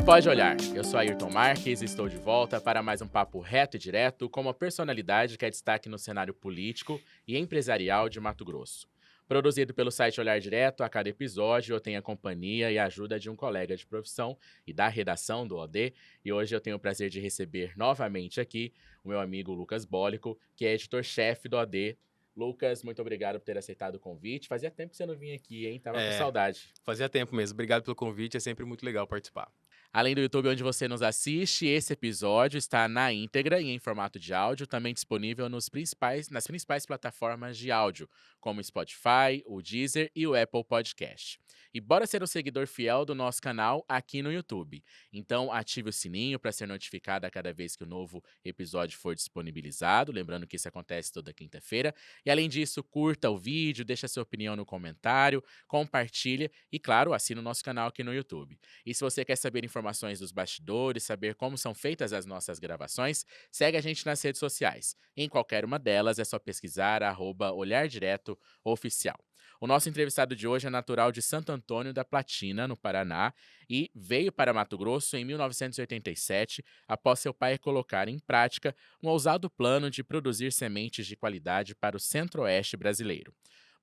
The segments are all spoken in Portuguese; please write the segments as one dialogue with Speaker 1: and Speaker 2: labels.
Speaker 1: Pode olhar, eu sou Ayrton Marques e estou de volta para mais um papo reto e direto com uma personalidade que é destaque no cenário político e empresarial de Mato Grosso. Produzido pelo site Olhar Direto, a cada episódio eu tenho a companhia e a ajuda de um colega de profissão e da redação do OD, e hoje eu tenho o prazer de receber novamente aqui o meu amigo Lucas Bólico, que é editor-chefe do OD. Lucas, muito obrigado por ter aceitado o convite. Fazia tempo que você não vinha aqui, hein? Tava com
Speaker 2: É,
Speaker 1: saudade.
Speaker 2: fazia tempo mesmo. Obrigado pelo convite, é sempre muito legal participar.
Speaker 1: Além do YouTube onde você nos assiste, esse episódio está na íntegra e em formato de áudio, também disponível nas principais plataformas de áudio, como o Spotify, o Deezer e o Apple Podcast. E bora ser um seguidor fiel do nosso canal aqui no YouTube. Então ative o sininho para ser notificado a cada vez que o novo episódio for disponibilizado, lembrando que isso acontece toda quinta-feira. E além disso, curta o vídeo, deixa sua opinião no comentário, compartilha e, claro, assina o nosso canal aqui no YouTube. E se você quer saber informações dos bastidores, saber como são feitas as nossas gravações, segue a gente nas redes sociais. Em qualquer uma delas é só pesquisar @Olhar Direto Oficial. O nosso entrevistado de hoje é natural de Santo Antônio da Platina, no Paraná, e veio para Mato Grosso em 1987, após seu pai colocar em prática um ousado plano de produzir sementes de qualidade para o centro-oeste brasileiro.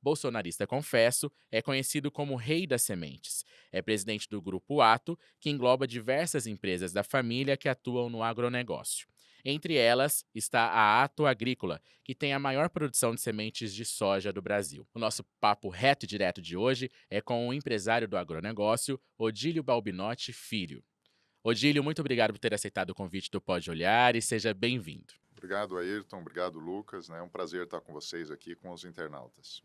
Speaker 1: Bolsonarista confesso, é conhecido como Rei das Sementes. É presidente do Grupo Ato, que engloba diversas empresas da família que atuam no agronegócio. Entre elas está a Ato Agrícola, que tem a maior produção de sementes de soja do Brasil. O nosso papo reto e direto de hoje é com o empresário do agronegócio, Odílio Balbinotti Filho. Odílio, muito obrigado por ter aceitado o convite do Pode Olhar e seja bem-vindo.
Speaker 3: Obrigado, Ayrton. Obrigado, Lucas. É um prazer estar com vocês aqui, com os internautas.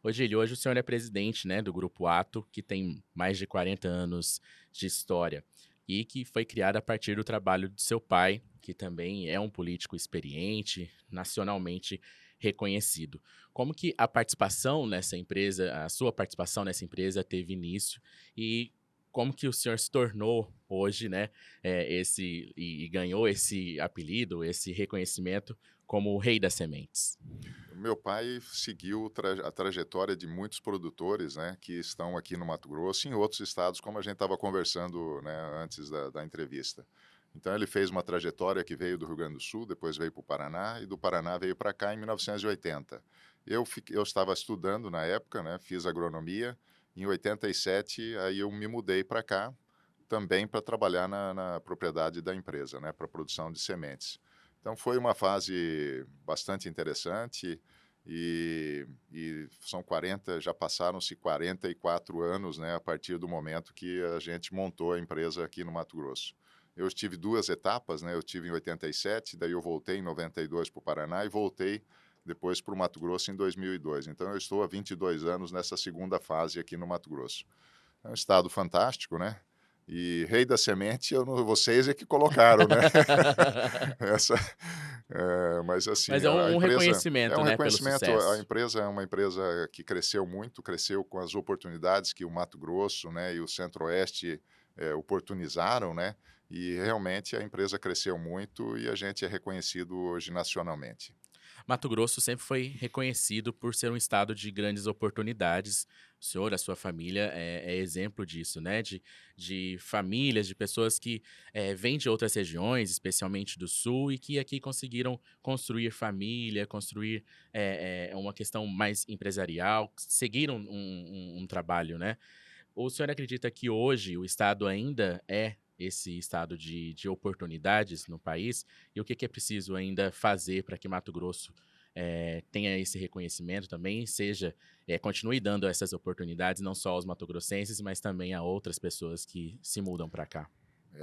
Speaker 1: Odílio, hoje o senhor é presidente, né, do Grupo Ato, que tem mais de 40 anos de história e que foi criado a partir do trabalho de seu pai, que também é um político experiente, nacionalmente reconhecido. Como que a participação nessa empresa, a sua participação nessa empresa teve início e como que o senhor se tornou hoje, né, e ganhou esse apelido, esse reconhecimento como o Rei das Sementes?
Speaker 3: O meu pai seguiu a trajetória de muitos produtores, né, que estão aqui no Mato Grosso e em outros estados, como a gente estava conversando, né, antes da entrevista. Então, ele fez uma trajetória que veio do Rio Grande do Sul, depois veio para o Paraná, e do Paraná veio para cá em 1980. Eu estava estudando na época, né, fiz agronomia. Em 87, aí eu me mudei para cá, também para trabalhar na propriedade da empresa, né, para a produção de sementes. Então foi uma fase bastante interessante e são 40, já passaram-se 44 anos, né, a partir do momento que a gente montou a empresa aqui no Mato Grosso. Eu tive duas etapas, né, eu tive em 87, daí eu voltei em 92 para o Paraná e voltei depois para o Mato Grosso em 2002. Então eu estou há 22 anos nessa segunda fase aqui no Mato Grosso. É um estado fantástico, né? E Rei da Semente, vocês é que colocaram, né? Essa, mas assim,
Speaker 1: Mas é
Speaker 3: a
Speaker 1: um
Speaker 3: empresa é
Speaker 1: reconhecimento,
Speaker 3: um
Speaker 1: né, pelo
Speaker 3: reconhecimento. A
Speaker 1: sucesso.
Speaker 3: empresa é uma empresa que cresceu muito, cresceu com as oportunidades que o Mato Grosso, né, e o Centro-Oeste oportunizaram, né? E realmente a empresa cresceu muito e a gente é reconhecido hoje nacionalmente.
Speaker 1: Mato Grosso sempre foi reconhecido por ser um estado de grandes oportunidades. O senhor, a sua família, é exemplo disso, né? De famílias, de pessoas que vêm de outras regiões, especialmente do Sul, e que aqui conseguiram construir família, construir uma questão mais empresarial, seguiram um trabalho, né? O senhor acredita que hoje o Estado ainda é esse estado de oportunidades no país? E o que é preciso ainda fazer para que Mato Grosso tenha esse reconhecimento também, continue dando essas oportunidades não só aos matogrossenses, mas também a outras pessoas que se mudam para cá?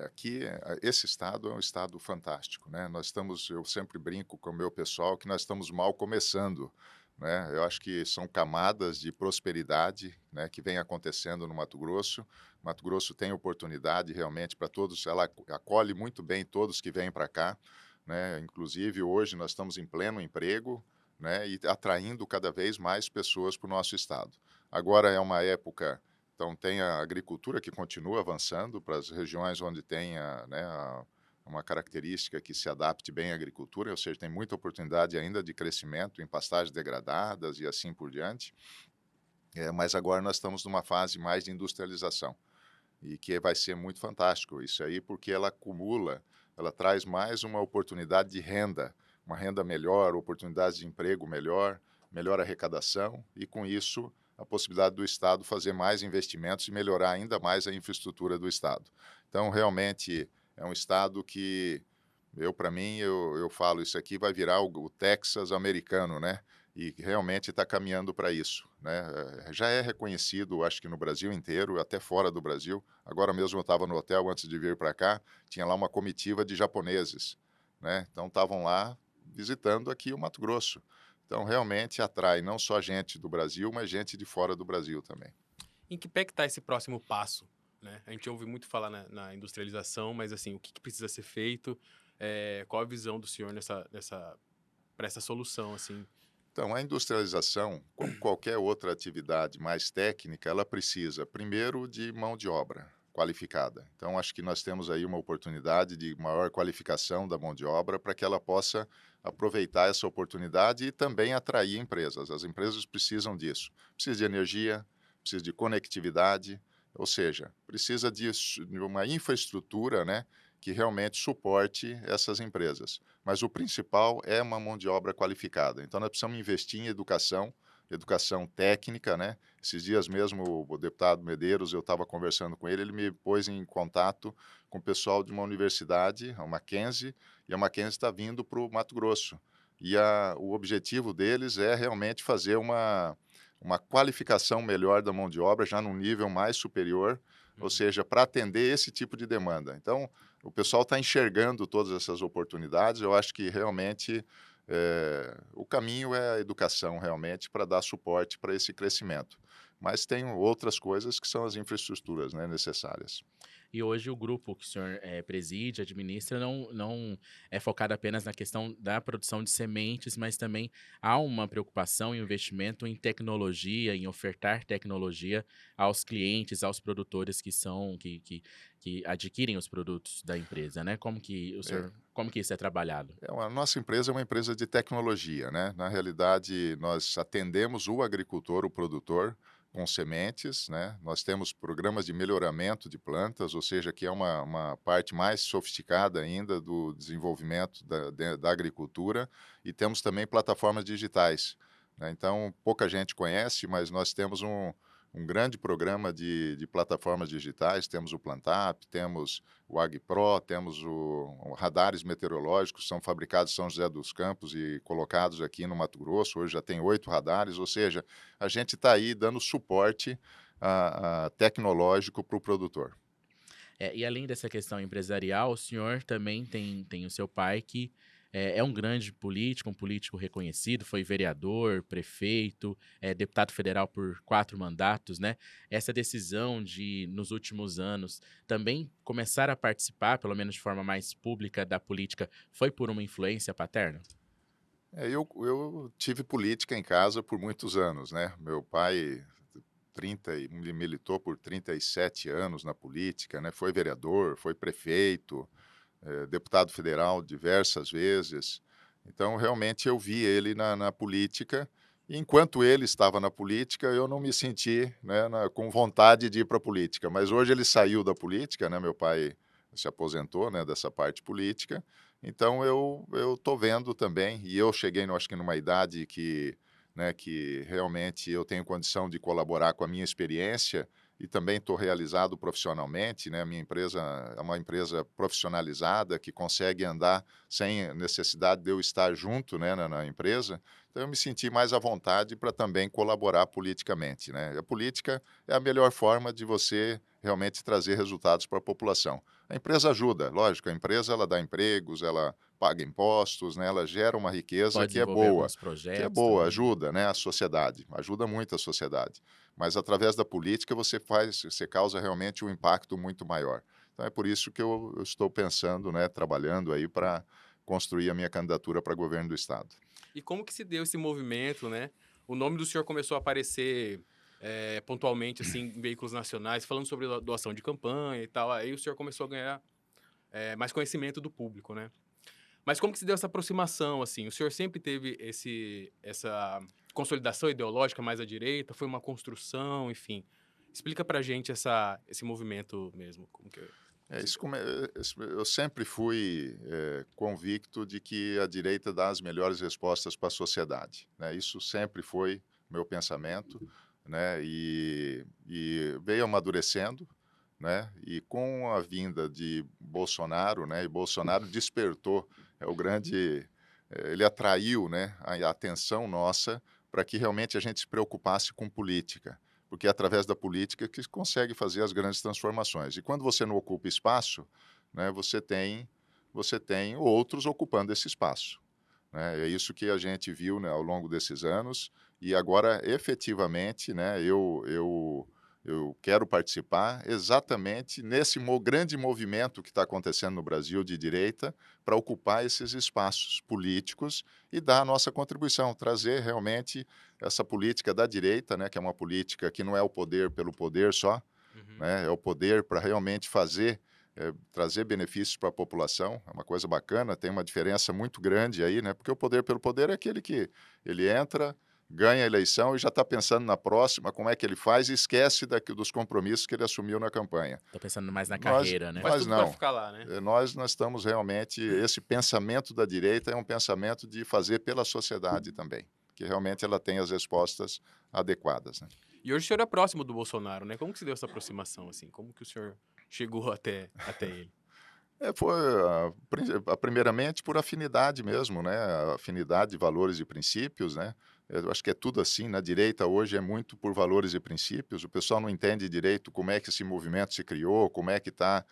Speaker 3: Aqui, esse estado é um estado fantástico, né? Eu sempre brinco com o meu pessoal que nós estamos mal começando, né? Eu acho que são camadas de prosperidade, né, que vem acontecendo no Mato Grosso. Mato Grosso tem oportunidade realmente para todos, ela acolhe muito bem todos que vêm para cá, né? Inclusive hoje nós estamos em pleno emprego, né, e atraindo cada vez mais pessoas para o nosso estado. Agora é uma época. Então, tem a agricultura que continua avançando para as regiões onde tem uma característica que se adapte bem à agricultura, ou seja, tem muita oportunidade ainda de crescimento em pastagens degradadas e assim por diante. Mas agora nós estamos numa fase mais de industrialização. e que vai ser muito fantástico isso aí, porque ela acumula, ela traz mais uma oportunidade de renda, uma renda melhor, oportunidades de emprego melhor, melhor arrecadação e, com isso, a possibilidade do Estado fazer mais investimentos e melhorar ainda mais a infraestrutura do Estado. Então, realmente, é um Estado que, para mim, eu falo, isso aqui vai virar o Texas americano, né? E realmente está caminhando para isso, né? Já é reconhecido, acho que no Brasil inteiro, até fora do Brasil. Agora mesmo eu estava no hotel antes de vir para cá, tinha lá uma comitiva de japoneses, né? Então estavam lá visitando aqui o Mato Grosso. Então realmente atrai não só gente do Brasil, mas gente de fora do Brasil também.
Speaker 2: Em que pé que está esse próximo passo, né? A gente ouve muito falar na industrialização, mas assim, o que precisa ser feito? Qual a visão do senhor para essa solução, assim?
Speaker 3: Então, a industrialização, como qualquer outra atividade mais técnica, ela precisa, primeiro, de mão de obra qualificada. Então, acho que nós temos aí uma oportunidade de maior qualificação da mão de obra para que ela possa aproveitar essa oportunidade e também atrair empresas. As empresas precisam disso. Precisa de energia, precisa de conectividade, ou seja, precisa de uma infraestrutura, né, que realmente suporte essas empresas. Mas o principal é uma mão de obra qualificada. Então, nós precisamos investir em educação, educação técnica, né? Esses dias mesmo, o deputado Medeiros, eu estava conversando com ele, ele me pôs em contato com o pessoal de uma universidade, a Mackenzie, e a Mackenzie está vindo para o Mato Grosso. E o objetivo deles é realmente fazer uma qualificação melhor da mão de obra, já num nível mais superior, ou seja, para atender esse tipo de demanda. Então, o pessoal está enxergando todas essas oportunidades. Eu acho que realmente o caminho é a educação, realmente, para dar suporte para esse crescimento. Mas tem outras coisas que são as infraestruturas, né, necessárias.
Speaker 1: E hoje o grupo que o senhor preside, administra, não é focado apenas na questão da produção de sementes, mas também há uma preocupação e um investimento em tecnologia, em ofertar tecnologia aos clientes, aos produtores que adquirem os produtos da empresa, né?
Speaker 3: É,
Speaker 1: Como que isso é trabalhado?
Speaker 3: a nossa empresa é uma empresa de tecnologia, né? Na realidade, nós atendemos o agricultor, o produtor, com sementes, né? Nós temos programas de melhoramento de plantas, ou seja, que é uma parte mais sofisticada ainda do desenvolvimento da agricultura, e temos também plataformas digitais, né? Então, pouca gente conhece, mas nós temos um grande programa de plataformas digitais, temos o Plantap, temos o AgPro, temos o radares meteorológicos, são fabricados em São José dos Campos e colocados aqui no Mato Grosso. Hoje já tem 8 radares, ou seja, a gente está aí dando suporte tecnológico para o produtor.
Speaker 1: E além dessa questão empresarial, o senhor também tem o seu pai que é um grande político, um político reconhecido, foi vereador, prefeito, deputado federal por 4 mandatos, né? Essa decisão de, nos últimos anos, também começar a participar, pelo menos de forma mais pública, da política, foi por uma influência paterna?
Speaker 3: Eu tive política em casa por muitos anos, né? Meu pai militou por 37 anos na política, né? Foi vereador, foi prefeito, deputado federal diversas vezes. Então, realmente, eu vi ele na política. E enquanto ele estava na política, eu não me senti, né, com vontade de ir para a política. Mas hoje ele saiu da política, né? Meu pai se aposentou, né, dessa parte política. Então, eu estou vendo também, e eu cheguei, acho que numa idade que realmente eu tenho condição de colaborar com a minha experiência e também estou realizado profissionalmente, né? A minha empresa é uma empresa profissionalizada que consegue andar sem necessidade de eu estar junto, né, na empresa. Então eu me senti mais à vontade para também colaborar politicamente, né? A política é a melhor forma de você realmente trazer resultados para a população. A empresa ajuda, lógico, a empresa ela dá empregos, ela paga impostos, né? Ela gera uma riqueza
Speaker 1: Pode
Speaker 3: que é
Speaker 1: desenvolver
Speaker 3: boa,
Speaker 1: alguns projetos também, né?
Speaker 3: ajuda, né, a sociedade, ajuda muito a sociedade. Mas através da política você causa realmente um impacto muito maior. Então é por isso que eu estou pensando, né, trabalhando aí para construir a minha candidatura para governo do estado.
Speaker 2: E como que se deu esse movimento, né? O nome do senhor começou a aparecer pontualmente, assim, em veículos nacionais, falando sobre doação de campanha e tal. Aí o senhor começou a ganhar mais conhecimento do público, né? Mas como que se deu essa aproximação, assim? O senhor sempre teve essa consolidação ideológica mais à direita? Foi uma construção, enfim? Explica pra gente esse movimento mesmo, como que
Speaker 3: Eu sempre fui convicto de que a direita dá as melhores respostas para a sociedade, né? Isso sempre foi meu pensamento, né? E veio amadurecendo, né? E com a vinda de Bolsonaro, né? E Bolsonaro despertou, o grande, ele atraiu, né? A atenção nossa para que realmente a gente se preocupasse com política, porque é através da política que se consegue fazer as grandes transformações. E quando você não ocupa espaço, né, você tem outros ocupando esse espaço, né? É isso que a gente viu, né, ao longo desses anos, e agora, efetivamente, né, eu quero participar exatamente nesse grande movimento que está acontecendo no Brasil de direita para ocupar esses espaços políticos e dar a nossa contribuição, trazer realmente essa política da direita, né, que é uma política que não é o poder pelo poder só,
Speaker 2: Uhum.
Speaker 3: né, é o poder para realmente fazer, trazer benefícios para a população. É uma coisa bacana, tem uma diferença muito grande aí, né, porque o poder pelo poder é aquele que ele entra, ganha a eleição e já está pensando na próxima, como é que ele faz, e esquece dos compromissos que ele assumiu na campanha.
Speaker 1: Tô pensando mais na
Speaker 3: Nós,
Speaker 1: carreira, né?
Speaker 2: Faz
Speaker 3: nós
Speaker 2: tudo pra
Speaker 3: não.
Speaker 2: ficar lá, né?
Speaker 3: Nós estamos realmente, esse pensamento da direita é um pensamento de fazer pela sociedade também, que realmente ela tem as respostas adequadas, né?
Speaker 2: E hoje o senhor é próximo do Bolsonaro, né? Como que se deu essa aproximação, assim? Como que o senhor chegou até ele?
Speaker 3: Foi, primeiramente por afinidade mesmo, né? Afinidade de valores e princípios, né? Eu acho que é tudo assim, na direita hoje é muito por valores e princípios. O pessoal não entende direito como é que esse movimento se criou, como é que está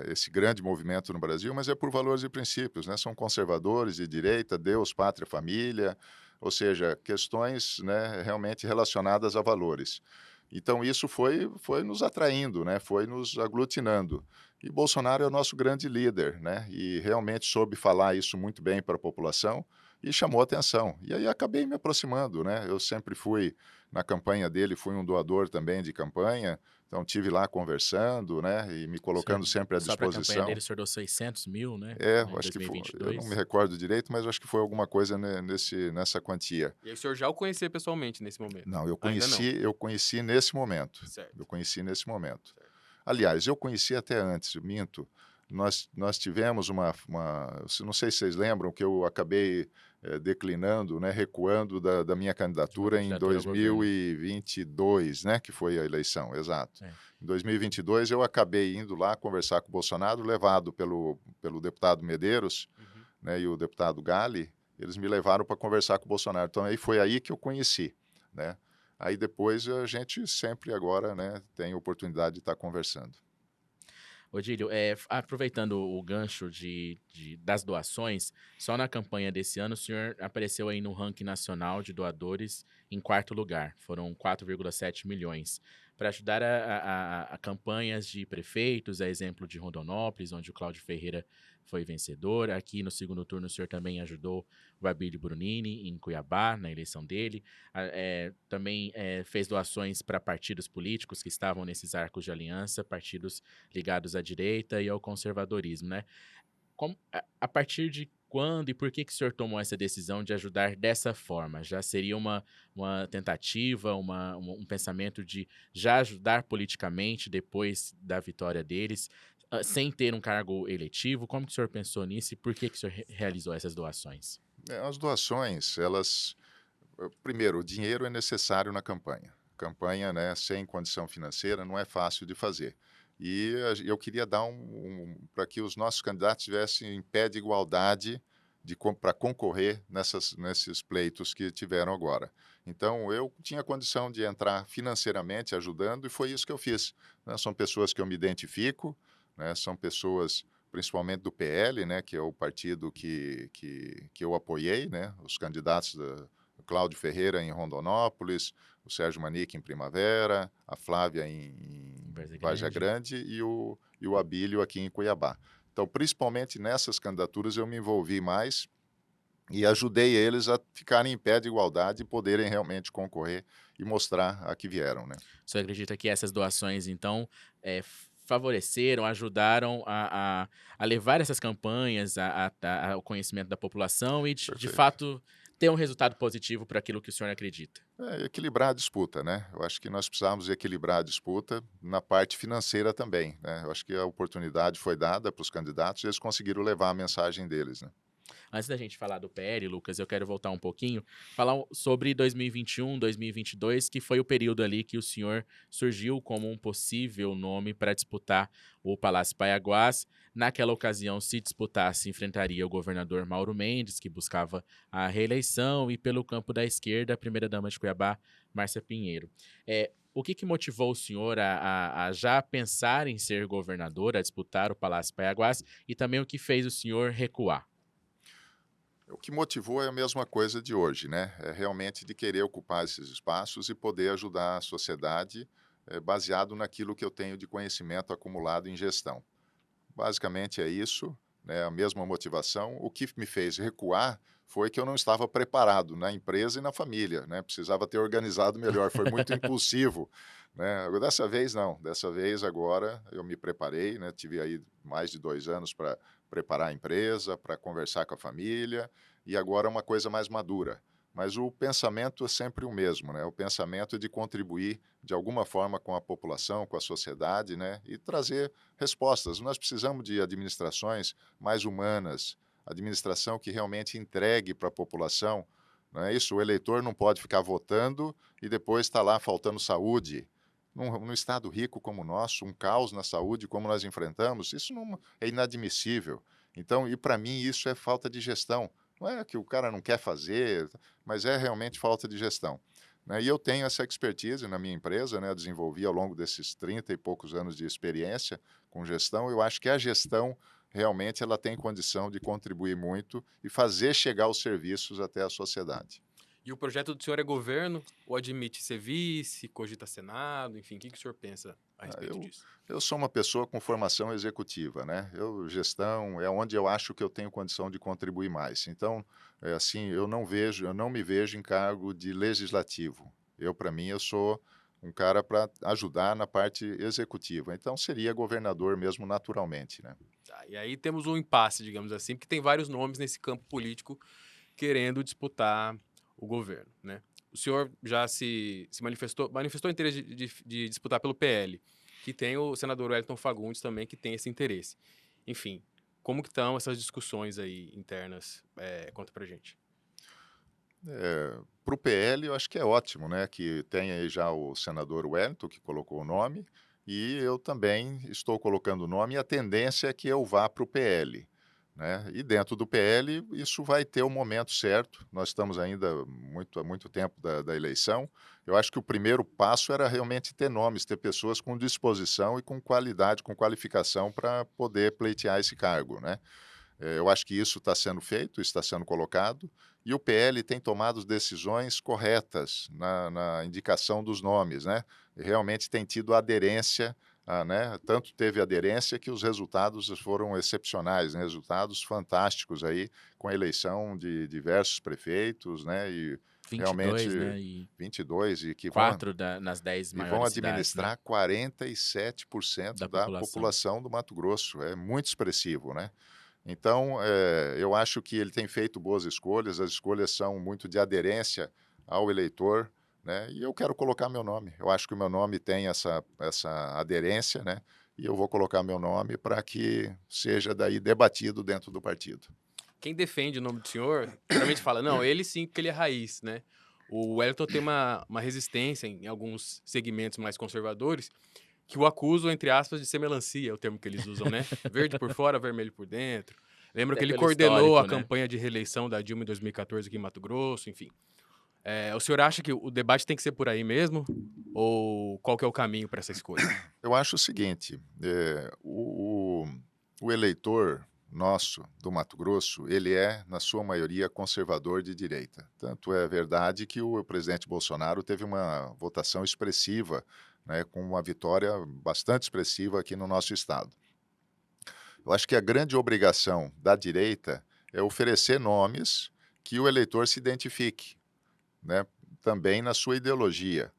Speaker 3: esse grande movimento no Brasil, mas é por valores e princípios, né? São conservadores de direita, Deus, pátria, família, ou seja, questões, né, realmente relacionadas a valores. Então isso foi nos atraindo, né? Foi nos aglutinando. E Bolsonaro é o nosso grande líder, né? E realmente soube falar isso muito bem para a população e chamou atenção. E aí acabei me aproximando, né? Eu sempre fui na campanha dele, fui um doador também de campanha, então tive lá conversando, né? E me
Speaker 1: O senhor,
Speaker 3: colocando sempre à
Speaker 1: só para a campanha
Speaker 3: disposição.
Speaker 1: dele, o senhor deu 600 mil, né?
Speaker 3: Eu
Speaker 1: Em
Speaker 3: acho que foi, eu não me
Speaker 1: 2022.
Speaker 3: recordo direito, mas eu acho que foi alguma coisa nessa quantia.
Speaker 2: E aí o senhor já o conhecia pessoalmente nesse momento?
Speaker 3: Não,
Speaker 2: Ainda não.
Speaker 3: eu conheci nesse momento. Eu
Speaker 2: Certo.
Speaker 3: conheci nesse momento.
Speaker 2: Certo.
Speaker 3: Aliás, eu conheci até antes, eu minto. Nós tivemos não sei se vocês lembram que eu acabei declinando, né, recuando da minha
Speaker 1: De uma
Speaker 3: candidatura em
Speaker 1: candidatura ao governo.
Speaker 3: 2022, né, que foi a eleição, exato.
Speaker 1: É.
Speaker 3: Em 2022 eu acabei indo lá conversar com o Bolsonaro, levado pelo deputado Medeiros,
Speaker 2: Uhum.
Speaker 3: né, e o deputado Gali, eles me levaram para conversar com o Bolsonaro. Então aí foi aí que eu conheci, né? Aí depois a gente sempre agora, né, tem oportunidade de estar conversando.
Speaker 1: Odílio, aproveitando o gancho das doações, só na campanha desse ano o senhor apareceu aí no ranking nacional de doadores em quarto lugar. Foram 4,7 milhões. Para ajudar a campanhas de prefeitos, a exemplo de Rondonópolis, onde o Cláudio Ferreira foi vencedor. Aqui no segundo turno o senhor também ajudou o Abílio Brunini em Cuiabá, na eleição dele. Também fez doações para partidos políticos que estavam nesses arcos de aliança, partidos ligados à direita e ao conservadorismo, né? A partir de quando e por que o senhor tomou essa decisão de ajudar dessa forma? Já seria uma tentativa, um pensamento de já ajudar politicamente depois da vitória deles, sem ter um cargo eletivo? Como que o senhor pensou nisso e por que o senhor realizou essas doações?
Speaker 3: As doações, elas, primeiro, o dinheiro é necessário na campanha. Campanha, né, sem condição financeira não é fácil de fazer. E eu queria dar para que os nossos candidatos estivessem em pé de igualdade para concorrer nesses pleitos que tiveram agora. Então, eu tinha condição de entrar financeiramente ajudando e foi isso que eu fiz, né? São pessoas que eu me identifico, né? São pessoas principalmente do PL, né, que é o partido que eu apoiei, né, os candidatos o Cláudio Ferreira em Rondonópolis, o Sérgio Manique em Primavera, a Flávia em
Speaker 1: Várzea
Speaker 3: Vargem
Speaker 1: Grande.
Speaker 3: Grande e o Abílio aqui em Cuiabá. Então, principalmente nessas candidaturas, eu me envolvi mais e ajudei eles a ficarem em pé de igualdade e poderem realmente concorrer e mostrar a que vieram, né?
Speaker 1: O senhor acredita que essas doações, então, favoreceram, ajudaram a levar essas campanhas ao conhecimento da população e, de
Speaker 3: Perfeito.
Speaker 1: fato, ter um resultado positivo para aquilo que o senhor acredita?
Speaker 3: Equilibrar a disputa, né? Eu acho que nós precisamos equilibrar a disputa na parte financeira também, né? Eu acho que a oportunidade foi dada para os candidatos e eles conseguiram levar a mensagem deles, né?
Speaker 1: Antes da gente falar do PL, Lucas, eu quero voltar um pouquinho, falar sobre 2021, 2022, que foi o período ali que o senhor surgiu como um possível nome para disputar o Palácio Paiaguás. Naquela ocasião, se disputasse, enfrentaria o governador Mauro Mendes, que buscava a reeleição, e pelo campo da esquerda, a primeira-dama de Cuiabá, Márcia Pinheiro. O que motivou o senhor a já pensar em ser governador, a disputar o Palácio Paiaguás, e também o que fez o senhor recuar?
Speaker 3: O que motivou é a mesma coisa de hoje, né? É realmente de querer ocupar esses espaços e poder ajudar a sociedade, baseado naquilo que eu tenho de conhecimento acumulado em gestão. Basicamente é isso, né, a mesma motivação. O que me fez recuar foi que eu não estava preparado na empresa e na família, né? Precisava ter organizado melhor, foi muito impulsivo, né? Agora, dessa vez não, dessa vez agora eu me preparei, né? Tive aí mais de 2 anos para preparar a empresa, para conversar com a família e agora é uma coisa mais madura. Mas o pensamento é sempre o mesmo, né? O pensamento é de contribuir de alguma forma com a população, com a sociedade, né? E trazer respostas. Nós precisamos de administrações mais humanas, administração que realmente entregue para a população. Não é isso? O eleitor não pode ficar votando e depois está lá faltando saúde. Num estado rico como o nosso, um caos na saúde como nós enfrentamos, isso não é inadmissível. Então, e para mim isso é falta de gestão. Não é que o cara não quer fazer, mas é realmente falta de gestão. Né? E eu tenho essa expertise na minha empresa, né? Eu desenvolvi ao longo desses 30 e poucos anos de experiência com gestão. Eu acho que a gestão realmente ela tem condição de contribuir muito e fazer chegar os serviços até a sociedade.
Speaker 2: E o projeto do senhor é governo ou admite ser vice, cogita Senado, enfim, o que o senhor pensa a
Speaker 3: Ah,
Speaker 2: respeito disso?
Speaker 3: eu sou uma pessoa com formação executiva, né? Gestão é onde eu acho que eu tenho condição de contribuir mais. Então, é assim, eu não me vejo em cargo de legislativo. Para mim, eu sou um cara para ajudar na parte executiva. Então, seria governador mesmo naturalmente, né?
Speaker 2: Tá, e aí temos um impasse, digamos assim, porque tem vários nomes nesse campo político querendo disputar o governo, né? O senhor já se manifestou interesse de disputar pelo PL, que tem o senador Wellington Fagundes também, que tem esse interesse. Enfim, como que estão essas discussões aí internas? Conta pra gente.
Speaker 3: Para o PL, eu acho que é ótimo, né? Que tem aí já o senador Wellington, que colocou o nome, e eu também estou colocando o nome, e a tendência é que eu vá para o PL. Né? E dentro do PL, isso vai ter o momento certo. Nós estamos ainda há muito tempo da eleição. Eu acho que o primeiro passo era realmente ter nomes, ter pessoas com disposição e com qualidade, com qualificação para poder pleitear esse cargo. Né? Eu acho que isso está sendo feito, está sendo colocado, e o PL tem tomado decisões corretas na indicação dos nomes, né? Realmente tem tido aderência, né? Tanto teve aderência que os resultados foram excepcionais, né? Resultados fantásticos aí, com a eleição de diversos prefeitos, né? E realmente
Speaker 1: 22, né? E
Speaker 3: 22, e que vão,
Speaker 1: 4 nas 10
Speaker 3: e vão
Speaker 1: maiores cidades, né?
Speaker 3: administrar 47%
Speaker 1: Da
Speaker 3: da
Speaker 1: população.
Speaker 3: população do Mato Grosso. É muito expressivo, né? Então, eu acho que ele tem feito boas escolhas, as escolhas são muito de aderência ao eleitor, né? E eu quero colocar meu nome. Eu acho que o meu nome tem essa aderência, né? E eu vou colocar meu nome para que seja daí debatido dentro do partido.
Speaker 2: Quem defende o nome do senhor, geralmente fala, não, ele sim, porque ele é raiz, né? O Wellington tem uma resistência em alguns segmentos mais conservadores que o acusam, entre aspas, de ser melancia, é o termo que eles usam, né? Verde por fora, vermelho por dentro. Lembro
Speaker 1: Até
Speaker 2: que ele
Speaker 1: pelo
Speaker 2: coordenou a
Speaker 1: histórico, né?
Speaker 2: campanha de reeleição da Dilma em 2014 aqui em Mato Grosso, enfim. O senhor acha que o debate tem que ser por aí mesmo? Ou qual que é o caminho para essa escolha?
Speaker 3: Eu acho o seguinte, o eleitor nosso do Mato Grosso, ele é, na sua maioria, conservador de direita. Tanto é verdade que o presidente Bolsonaro teve uma votação expressiva, né, com uma vitória bastante expressiva aqui no nosso estado. Eu acho que a grande obrigação da direita é oferecer nomes que o eleitor se identifique, né, também na sua ideologia.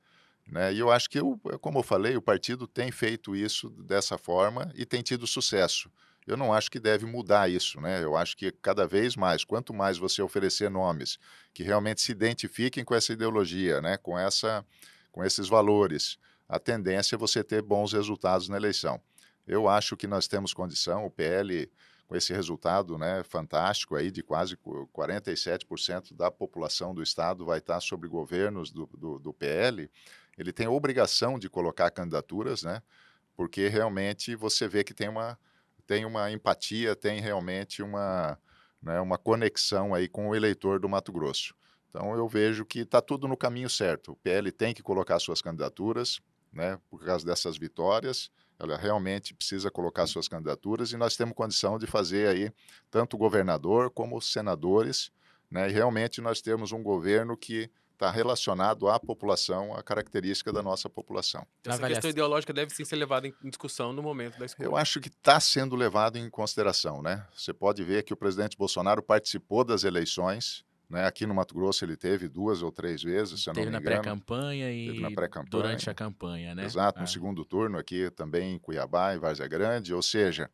Speaker 3: Né? E eu acho que, como eu falei, o partido tem feito isso dessa forma e tem tido sucesso. Eu não acho que deve mudar isso, né? Eu acho que cada vez mais, quanto mais você oferecer nomes que realmente se identifiquem com essa ideologia, né? Com esses valores, a tendência é você ter bons resultados na eleição. Eu acho que nós temos condição, o PL, com esse resultado, né, fantástico aí de quase 47% da população do estado vai estar sobre governos do PL, ele tem a obrigação de colocar candidaturas, né? Porque realmente você vê que tem uma empatia, tem realmente uma, né, uma conexão aí com o eleitor do Mato Grosso. Então eu vejo que está tudo no caminho certo. O PL tem que colocar suas candidaturas, né, por causa dessas vitórias. Ela realmente precisa colocar suas candidaturas e nós temos condição de fazer aí tanto o governador como os senadores, né, e realmente nós temos um governo que está relacionado à população, à característica da nossa população.
Speaker 1: Na
Speaker 2: Essa questão
Speaker 1: avaliação,
Speaker 2: ideológica deve sim ser levada em discussão no momento da
Speaker 3: Eu
Speaker 2: escolha.
Speaker 3: acho que está sendo levado em consideração, né? Você pode ver que o presidente Bolsonaro participou das eleições, né? Aqui no Mato Grosso ele teve 2 ou 3 vezes, se eu não
Speaker 1: teve
Speaker 3: me
Speaker 1: na
Speaker 3: engano,
Speaker 1: pré-campanha
Speaker 3: teve na
Speaker 1: e durante a
Speaker 3: pré-campanha,
Speaker 1: campanha, né?
Speaker 3: exato, no
Speaker 1: Ah,
Speaker 3: segundo turno aqui também em Cuiabá, em Várzea Grande, ou seja,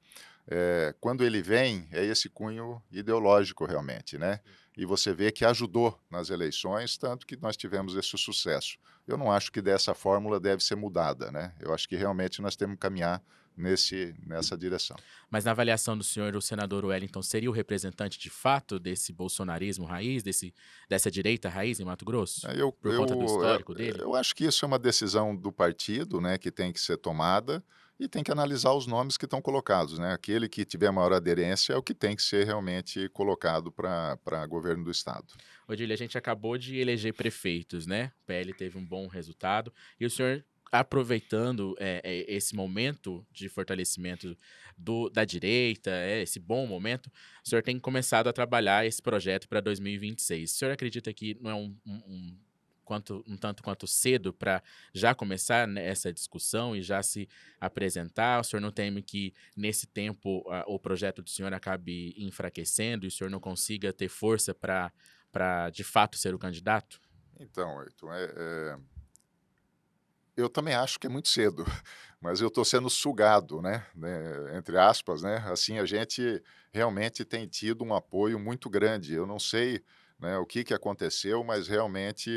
Speaker 3: quando ele vem, é esse cunho ideológico realmente, né? E você vê que ajudou nas eleições, tanto que nós tivemos esse sucesso. Eu não acho que dessa fórmula deve ser mudada, né? Eu acho que realmente nós temos que caminhar nessa direção.
Speaker 1: mas na avaliação do senhor, o senador Wellington seria o representante de fato desse bolsonarismo raiz, dessa direita raiz em Mato Grosso?
Speaker 3: É, Eu,
Speaker 1: Por conta do
Speaker 3: eu,
Speaker 1: histórico
Speaker 3: eu,
Speaker 1: dele?
Speaker 3: eu acho que isso é uma decisão do partido, né, que tem que ser tomada e tem que analisar os nomes que estão colocados, né? Aquele que tiver maior aderência é o que tem que ser realmente colocado para governo do estado.
Speaker 1: Odílio, a gente acabou de eleger prefeitos, né? O PL teve um bom resultado. E o senhor, aproveitando esse momento de fortalecimento da direita, esse bom momento, o senhor tem começado a trabalhar esse projeto para 2026. O senhor acredita que não é um tanto quanto cedo para já começar essa discussão e já se apresentar? O senhor não teme que, nesse tempo, o projeto do senhor acabe enfraquecendo e o senhor não consiga ter força para de fato ser o candidato?
Speaker 3: Então, Ayrton, eu também acho que é muito cedo, mas eu estou sendo sugado, né, entre aspas, né? Assim, a gente realmente tem tido um apoio muito grande. Eu não sei, né, o que aconteceu, mas realmente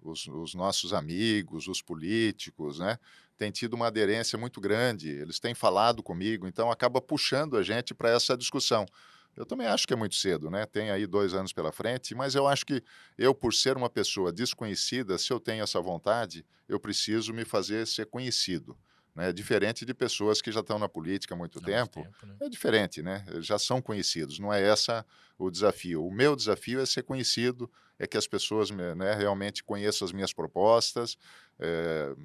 Speaker 3: os nossos amigos, os políticos, né, têm tido uma aderência muito grande. Eles têm falado comigo, então acaba puxando a gente para essa discussão. Eu também acho que é muito cedo, né? Tem aí 2 anos pela frente, mas eu acho que eu, por ser uma pessoa desconhecida, se eu tenho essa vontade, eu preciso me fazer ser conhecido, né, diferente de pessoas que já estão na política há muito
Speaker 1: Há muito
Speaker 3: tempo,
Speaker 1: tempo, né?
Speaker 3: é diferente, né, já são conhecidos, não é essa o desafio. O meu desafio é ser conhecido, é que as pessoas né, realmente conheçam as minhas propostas, eh,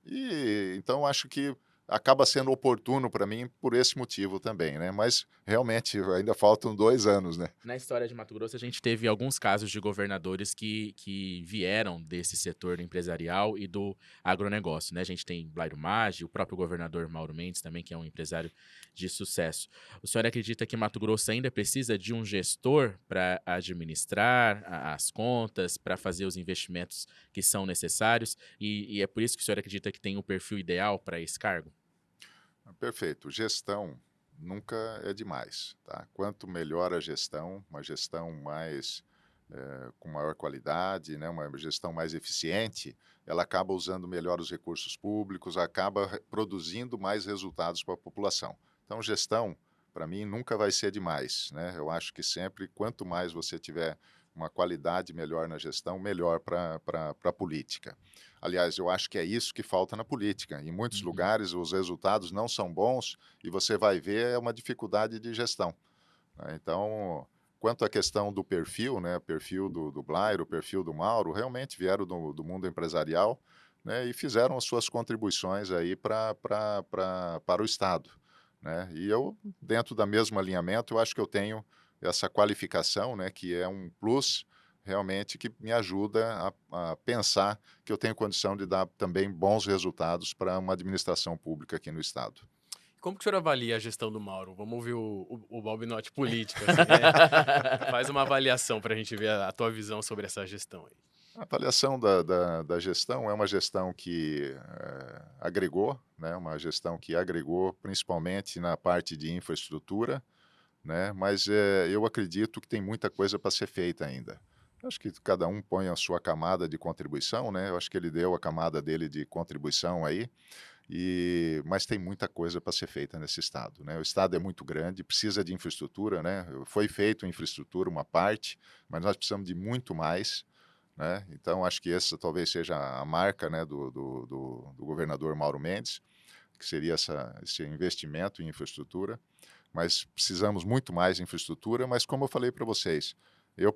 Speaker 3: e então acho que acaba sendo oportuno para mim por esse motivo também, né, mas realmente ainda faltam 2 anos, né.
Speaker 1: Na história de Mato Grosso, a gente teve alguns casos de governadores que vieram desse setor empresarial e do agronegócio, né? A gente tem Blairo Maggi, o próprio governador Mauro Mendes também, que é um empresário de sucesso. O senhor acredita que Mato Grosso ainda precisa de um gestor para administrar as contas, para fazer os investimentos que são necessários? E é por isso que o senhor acredita que tem o perfil ideal para esse cargo?
Speaker 3: Perfeito. Gestão nunca é demais, tá? Quanto melhor a gestão, uma gestão mais com maior qualidade, né, uma gestão mais eficiente, ela acaba usando melhor os recursos públicos, acaba produzindo mais resultados para a população. Então, gestão, para mim, nunca vai ser demais, né? Eu acho que sempre, quanto mais você tiver uma qualidade melhor na gestão, melhor para a política. Aliás, eu acho que é isso que falta na política. Em muitos
Speaker 1: Uhum.
Speaker 3: lugares, os resultados não são bons e você vai ver é uma dificuldade de gestão, né? Então, quanto à questão do perfil, né, o perfil do Blair, o perfil do Mauro, realmente vieram do mundo empresarial, né, e fizeram as suas contribuições aí para o Estado, né? E eu, dentro da mesmo alinhamento, eu acho que eu tenho essa qualificação, né, que é um plus realmente que me ajuda a pensar que eu tenho condição de dar também bons resultados para uma administração pública aqui no Estado.
Speaker 2: Como que o senhor avalia a gestão do Mauro? Vamos ouvir o Bob Notti político, assim, né? Faz uma avaliação para a gente ver a tua visão sobre essa gestão aí.
Speaker 3: A avaliação da gestão é uma gestão que agregou, né, uma gestão que agregou principalmente na parte de infraestrutura, né, mas eu acredito que tem muita coisa para ser feita ainda. Acho que cada um põe a sua camada de contribuição, né, eu acho que ele deu a camada dele de contribuição aí, mas tem muita coisa para ser feita nesse estado, né? O estado é muito grande, precisa de infraestrutura, né? Foi feito infraestrutura, uma parte, mas nós precisamos de muito mais, né? Então, acho que essa talvez seja a marca, né, do governador Mauro Mendes, que seria esse investimento em infraestrutura, mas precisamos muito mais de infraestrutura, mas como eu falei para vocês,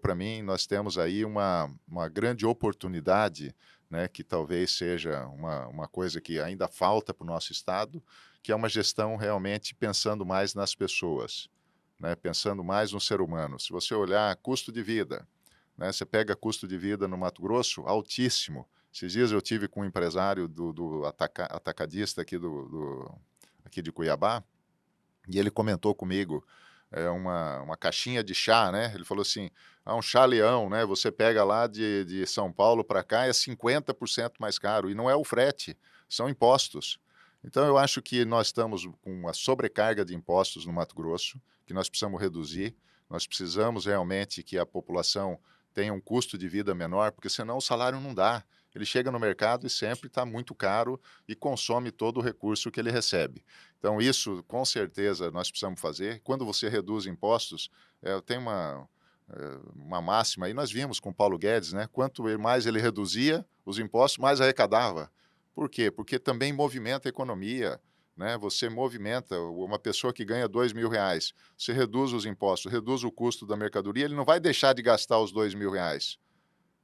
Speaker 3: para mim, nós temos aí uma grande oportunidade, né, que talvez seja uma coisa que ainda falta para o nosso Estado, que é uma gestão realmente pensando mais nas pessoas, né, pensando mais no ser humano. Se você olhar custo de vida, né, você pega custo de vida no Mato Grosso, altíssimo. Esses dias eu tive com um empresário do atacadista aqui de Cuiabá, e ele comentou comigo uma caixinha de chá, né? Ele falou assim: um chá leão, né? Você pega lá de São Paulo para cá, é 50% mais caro. E não é o frete, são impostos. Então, eu acho que nós estamos com uma sobrecarga de impostos no Mato Grosso, que nós precisamos reduzir. Nós precisamos realmente que a população tenha um custo de vida menor, porque senão o salário não dá. Ele chega no mercado e sempre está muito caro e consome todo o recurso que ele recebe. Então, isso, com certeza, nós precisamos fazer. Quando você reduz impostos, tem uma máxima, e nós vimos com o Paulo Guedes, né? Quanto mais ele reduzia os impostos, mais arrecadava. Por quê? Porque também movimenta a economia, né? Você movimenta uma pessoa que ganha R$ 2.000, você reduz os impostos, reduz o custo da mercadoria, ele não vai deixar de gastar os R$ 2.000.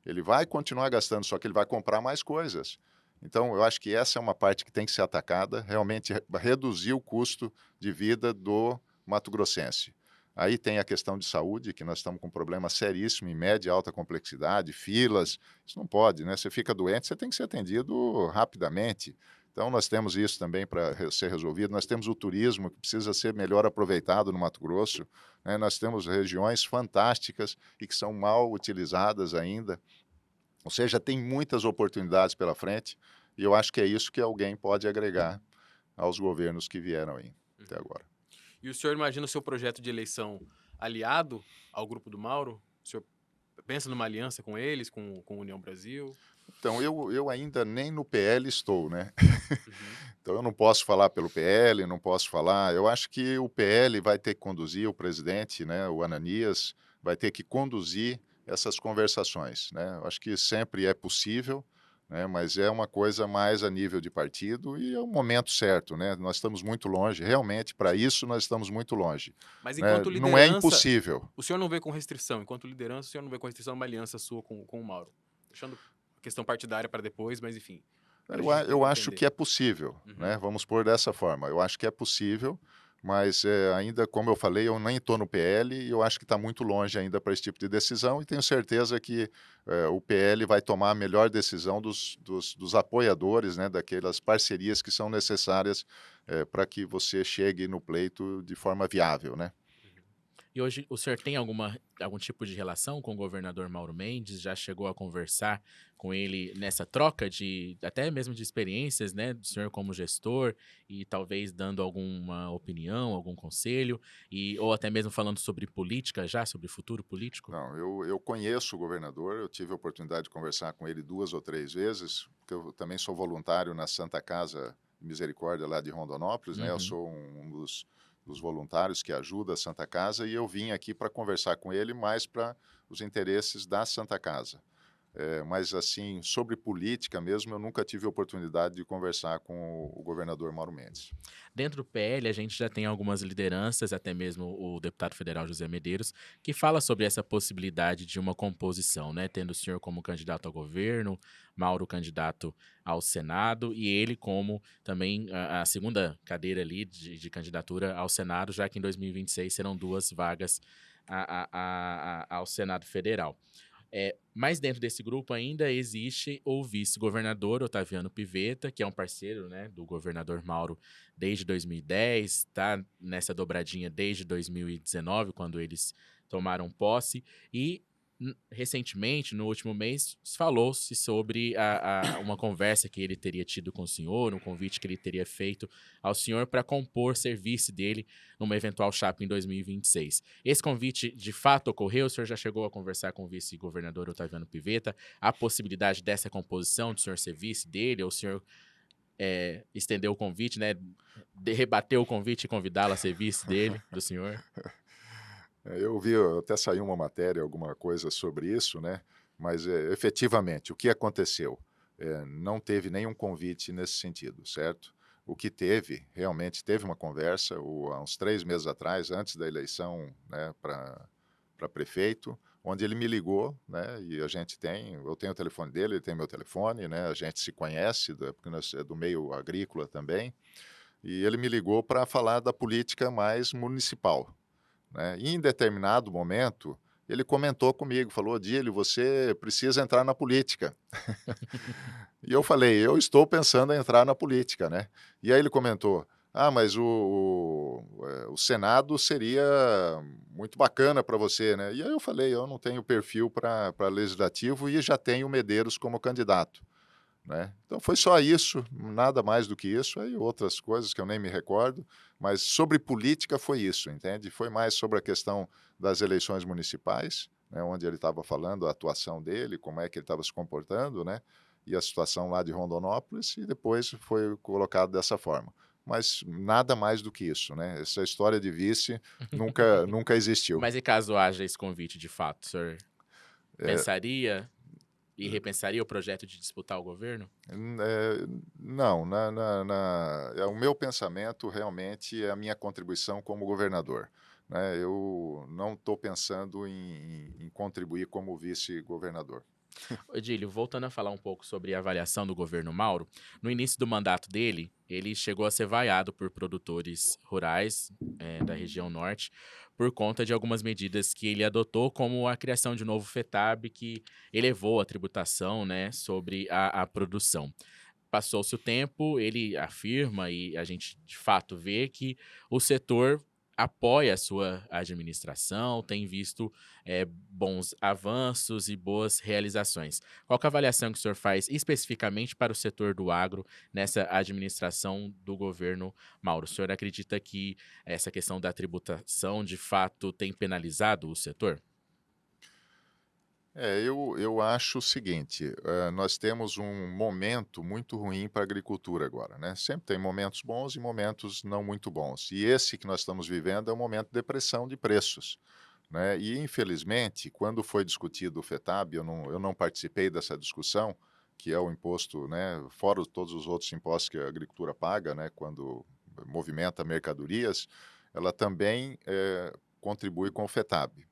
Speaker 3: Ele vai continuar gastando, só que ele vai comprar mais coisas. Então, eu acho que essa é uma parte que tem que ser atacada, realmente reduzir o custo de vida do mato-grossense. Aí tem a questão de saúde, que nós estamos com um problema seríssimo em média e alta complexidade, filas, isso não pode, né? Você fica doente, você tem que ser atendido rapidamente. Então, nós temos isso também para ser resolvido. Nós temos o turismo, que precisa ser melhor aproveitado no Mato Grosso, né? Nós temos regiões fantásticas e que são mal utilizadas ainda. Ou seja, tem muitas oportunidades pela frente e eu acho que é isso que alguém pode agregar aos governos que vieram aí até agora.
Speaker 2: E o senhor imagina o seu projeto de eleição aliado ao grupo do Mauro? O senhor pensa numa aliança com eles, com a União Brasil?
Speaker 3: Então, eu ainda nem no PL estou, né?
Speaker 2: Uhum.
Speaker 3: Então, eu não posso falar pelo PL, não posso falar. Eu acho que o PL vai ter que conduzir, o presidente, né, o Ananias, vai ter que conduzir essas conversações, né? Eu acho que sempre é possível, né, mas é uma coisa mais a nível de partido e é o momento certo, né? Nós estamos muito longe, realmente, para isso nós estamos muito longe,
Speaker 2: Mas
Speaker 3: né?
Speaker 2: enquanto
Speaker 3: Não é
Speaker 2: liderança,
Speaker 3: impossível.
Speaker 2: o senhor não vê com restrição. Enquanto liderança, o senhor não vê com restrição uma aliança sua com o Mauro. Deixando a questão partidária para depois, mas enfim, para a gente
Speaker 3: Eu acho
Speaker 2: entender.
Speaker 3: que é possível,
Speaker 2: Uhum.
Speaker 3: né? Vamos pôr dessa forma. Eu acho que é possível, mas ainda, como eu falei, eu nem estou no PL e eu acho que está muito longe ainda para esse tipo de decisão e tenho certeza que o PL vai tomar a melhor decisão dos apoiadores, né? Daquelas parcerias que são necessárias para que você chegue no pleito de forma viável, né?
Speaker 1: E hoje o senhor tem algum tipo de relação com o governador Mauro Mendes? Já chegou a conversar com ele nessa troca de até mesmo de experiências, né, do senhor como gestor e talvez dando alguma opinião, algum conselho ou até mesmo falando sobre política já, sobre futuro político?
Speaker 3: Não, eu conheço o governador, eu tive a oportunidade de conversar com ele 2 ou 3 vezes, porque eu também sou voluntário na Santa Casa de Misericórdia lá de Rondonópolis, né? Eu
Speaker 1: Uhum.
Speaker 3: sou um dos voluntários que ajuda a Santa Casa e eu vim aqui para conversar com ele mais para os interesses da Santa Casa. Mas, assim, sobre política mesmo, eu nunca tive a oportunidade de conversar com o governador Mauro Mendes.
Speaker 1: Dentro do PL, a gente já tem algumas lideranças, até mesmo o deputado federal José Medeiros, que fala sobre essa possibilidade de uma composição, né? Tendo o senhor como candidato ao governo, Mauro candidato ao Senado e ele como também a segunda cadeira ali de candidatura ao Senado, já que em 2026 serão 2 vagas ao Senado Federal. Mas dentro desse grupo ainda existe o vice-governador Otaviano Pivetta, que é um parceiro, né, do governador Mauro desde 2010, está nessa dobradinha desde 2019, quando eles tomaram posse, e Recentemente, no último mês, falou-se sobre uma conversa que ele teria tido com o senhor, um convite que ele teria feito ao senhor para compor serviço dele numa eventual chapa em 2026. Esse convite de fato ocorreu? O senhor já chegou a conversar com o vice-governador Otaviano Pivetta? A possibilidade dessa composição, do senhor ser vice dele, ou o senhor estendeu o convite, né? Rebateu o convite e convidá-lo a ser vice dele, do senhor?
Speaker 3: Eu vi, até saiu uma matéria, alguma coisa sobre isso, né? Mas efetivamente, o que aconteceu? Não teve nenhum convite nesse sentido, certo? O que teve, realmente teve uma conversa, há uns 3 meses atrás, antes da eleição, né, para prefeito, onde ele me ligou, né? E eu tenho o telefone dele, ele tem meu telefone, né? A gente se conhece, porque nós é do meio agrícola também. E ele me ligou para falar da política mais municipal, né? E em determinado momento, ele comentou comigo, falou: Odílio, você precisa entrar na política. E eu falei: eu estou pensando em entrar na política, né? E aí ele comentou: ah, mas o Senado seria muito bacana para você, né? E aí eu falei: eu não tenho perfil para legislativo e já tenho o Medeiros como candidato, né? Então foi só isso, nada mais do que isso, aí outras coisas que eu nem me recordo, mas sobre política foi isso, entende? Foi mais sobre a questão das eleições municipais, né, onde ele estava falando a atuação dele, como é que ele estava se comportando, né? E a situação lá de Rondonópolis, e depois foi colocado dessa forma. Mas nada mais do que isso, né? Essa história de vice nunca existiu.
Speaker 1: Mas e caso haja esse convite de fato, o senhor
Speaker 3: É,
Speaker 1: pensaria e repensaria o projeto de disputar o governo?
Speaker 3: não, o meu pensamento realmente é a minha contribuição como governador, né? Eu não estou pensando em contribuir como vice-governador.
Speaker 1: Odílio, voltando a falar um pouco sobre a avaliação do governo Mauro, no início do mandato dele, ele chegou a ser vaiado por produtores rurais da região norte por conta de algumas medidas que ele adotou, como a criação de um novo FETAB que elevou a tributação, né, sobre a produção. Passou-se o tempo, ele afirma e a gente de fato vê que o setor apoia a sua administração, tem visto bons avanços e boas realizações. Qual que é a avaliação que o senhor faz especificamente para o setor do agro nessa administração do governo Mauro? O senhor acredita que essa questão da tributação de fato tem penalizado o setor?
Speaker 3: Eu acho o seguinte, nós temos um momento muito ruim para a agricultura agora, né? Sempre tem momentos bons e momentos não muito bons. E esse que nós estamos vivendo é um momento de depressão de preços, né? E infelizmente, quando foi discutido o FETAB, eu não participei dessa discussão, que é o imposto, né? Fora todos os outros impostos que a agricultura paga, né? Quando movimenta mercadorias, ela também contribui com o FETAB.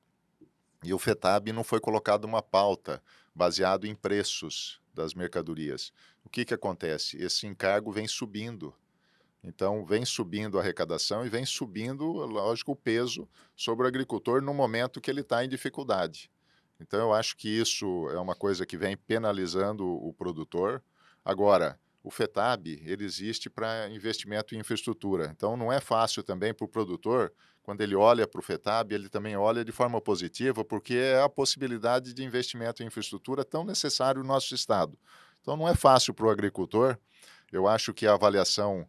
Speaker 3: E o FETAB não foi colocado uma pauta baseado em preços das mercadorias. O que acontece? Esse encargo vem subindo. Então, vem subindo a arrecadação e vem subindo, lógico, o peso sobre o agricultor no momento que ele está em dificuldade. Então, eu acho que isso é uma coisa que vem penalizando o produtor. Agora, o FETAB, ele existe para investimento em infraestrutura. Então, não é fácil também para o produtor, quando ele olha para o FETAB, ele também olha de forma positiva, porque é a possibilidade de investimento em infraestrutura tão necessário no nosso estado. Então, não é fácil para o agricultor. Eu acho que a avaliação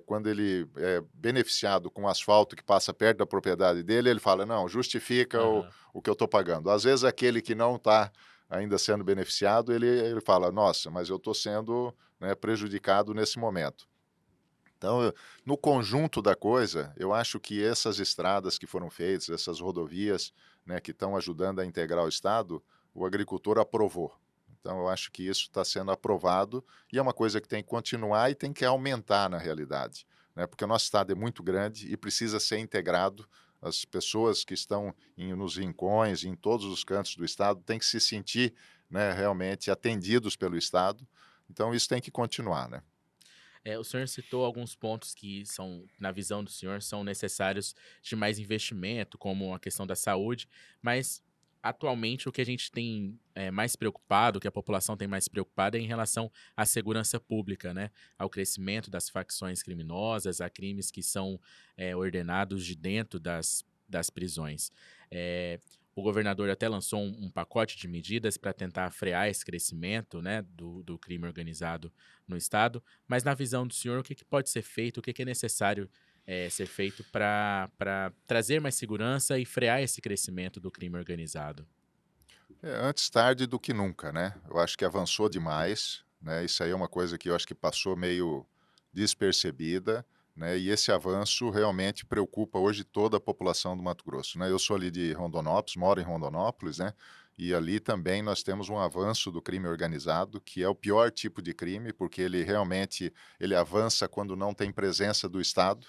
Speaker 3: quando ele é beneficiado com asfalto que passa perto da propriedade dele, ele fala, não, justifica
Speaker 1: Aham.
Speaker 3: o que eu estou pagando. Às vezes, aquele que não está ainda sendo beneficiado, ele fala, nossa, mas eu estou sendo, né, prejudicado nesse momento. Então, no conjunto da coisa, eu acho que essas estradas que foram feitas, essas rodovias, né, que estão ajudando a integrar o Estado, o agricultor aprovou. Então, eu acho que isso está sendo aprovado e é uma coisa que tem que continuar e tem que aumentar na realidade, né? Porque o nosso Estado é muito grande e precisa ser integrado. As pessoas que estão nos rincões, em todos os cantos do Estado, têm que se sentir, né, realmente atendidos pelo Estado. Então, isso tem que continuar, né?
Speaker 1: O senhor citou alguns pontos que são, na visão do senhor, são necessários de mais investimento, como a questão da saúde, mas atualmente o que a gente tem mais preocupado, o que a população tem mais preocupada é em relação à segurança pública, né? Ao crescimento das facções criminosas, a crimes que são ordenados de dentro das prisões. Eh, o governador até lançou um pacote de medidas para tentar frear esse crescimento, né, do crime organizado no estado. Mas na visão do senhor, o que pode ser feito, o que é necessário ser feito para trazer mais segurança e frear esse crescimento do crime organizado?
Speaker 3: Antes tarde do que nunca, né? Eu acho que avançou demais, né? Isso aí é uma coisa que eu acho que passou meio despercebida, né? E esse avanço realmente preocupa hoje toda a população do Mato Grosso, né? Eu sou ali de Rondonópolis, moro em Rondonópolis, né? E ali também nós temos um avanço do crime organizado, que é o pior tipo de crime, porque ele realmente ele avança quando não tem presença do Estado.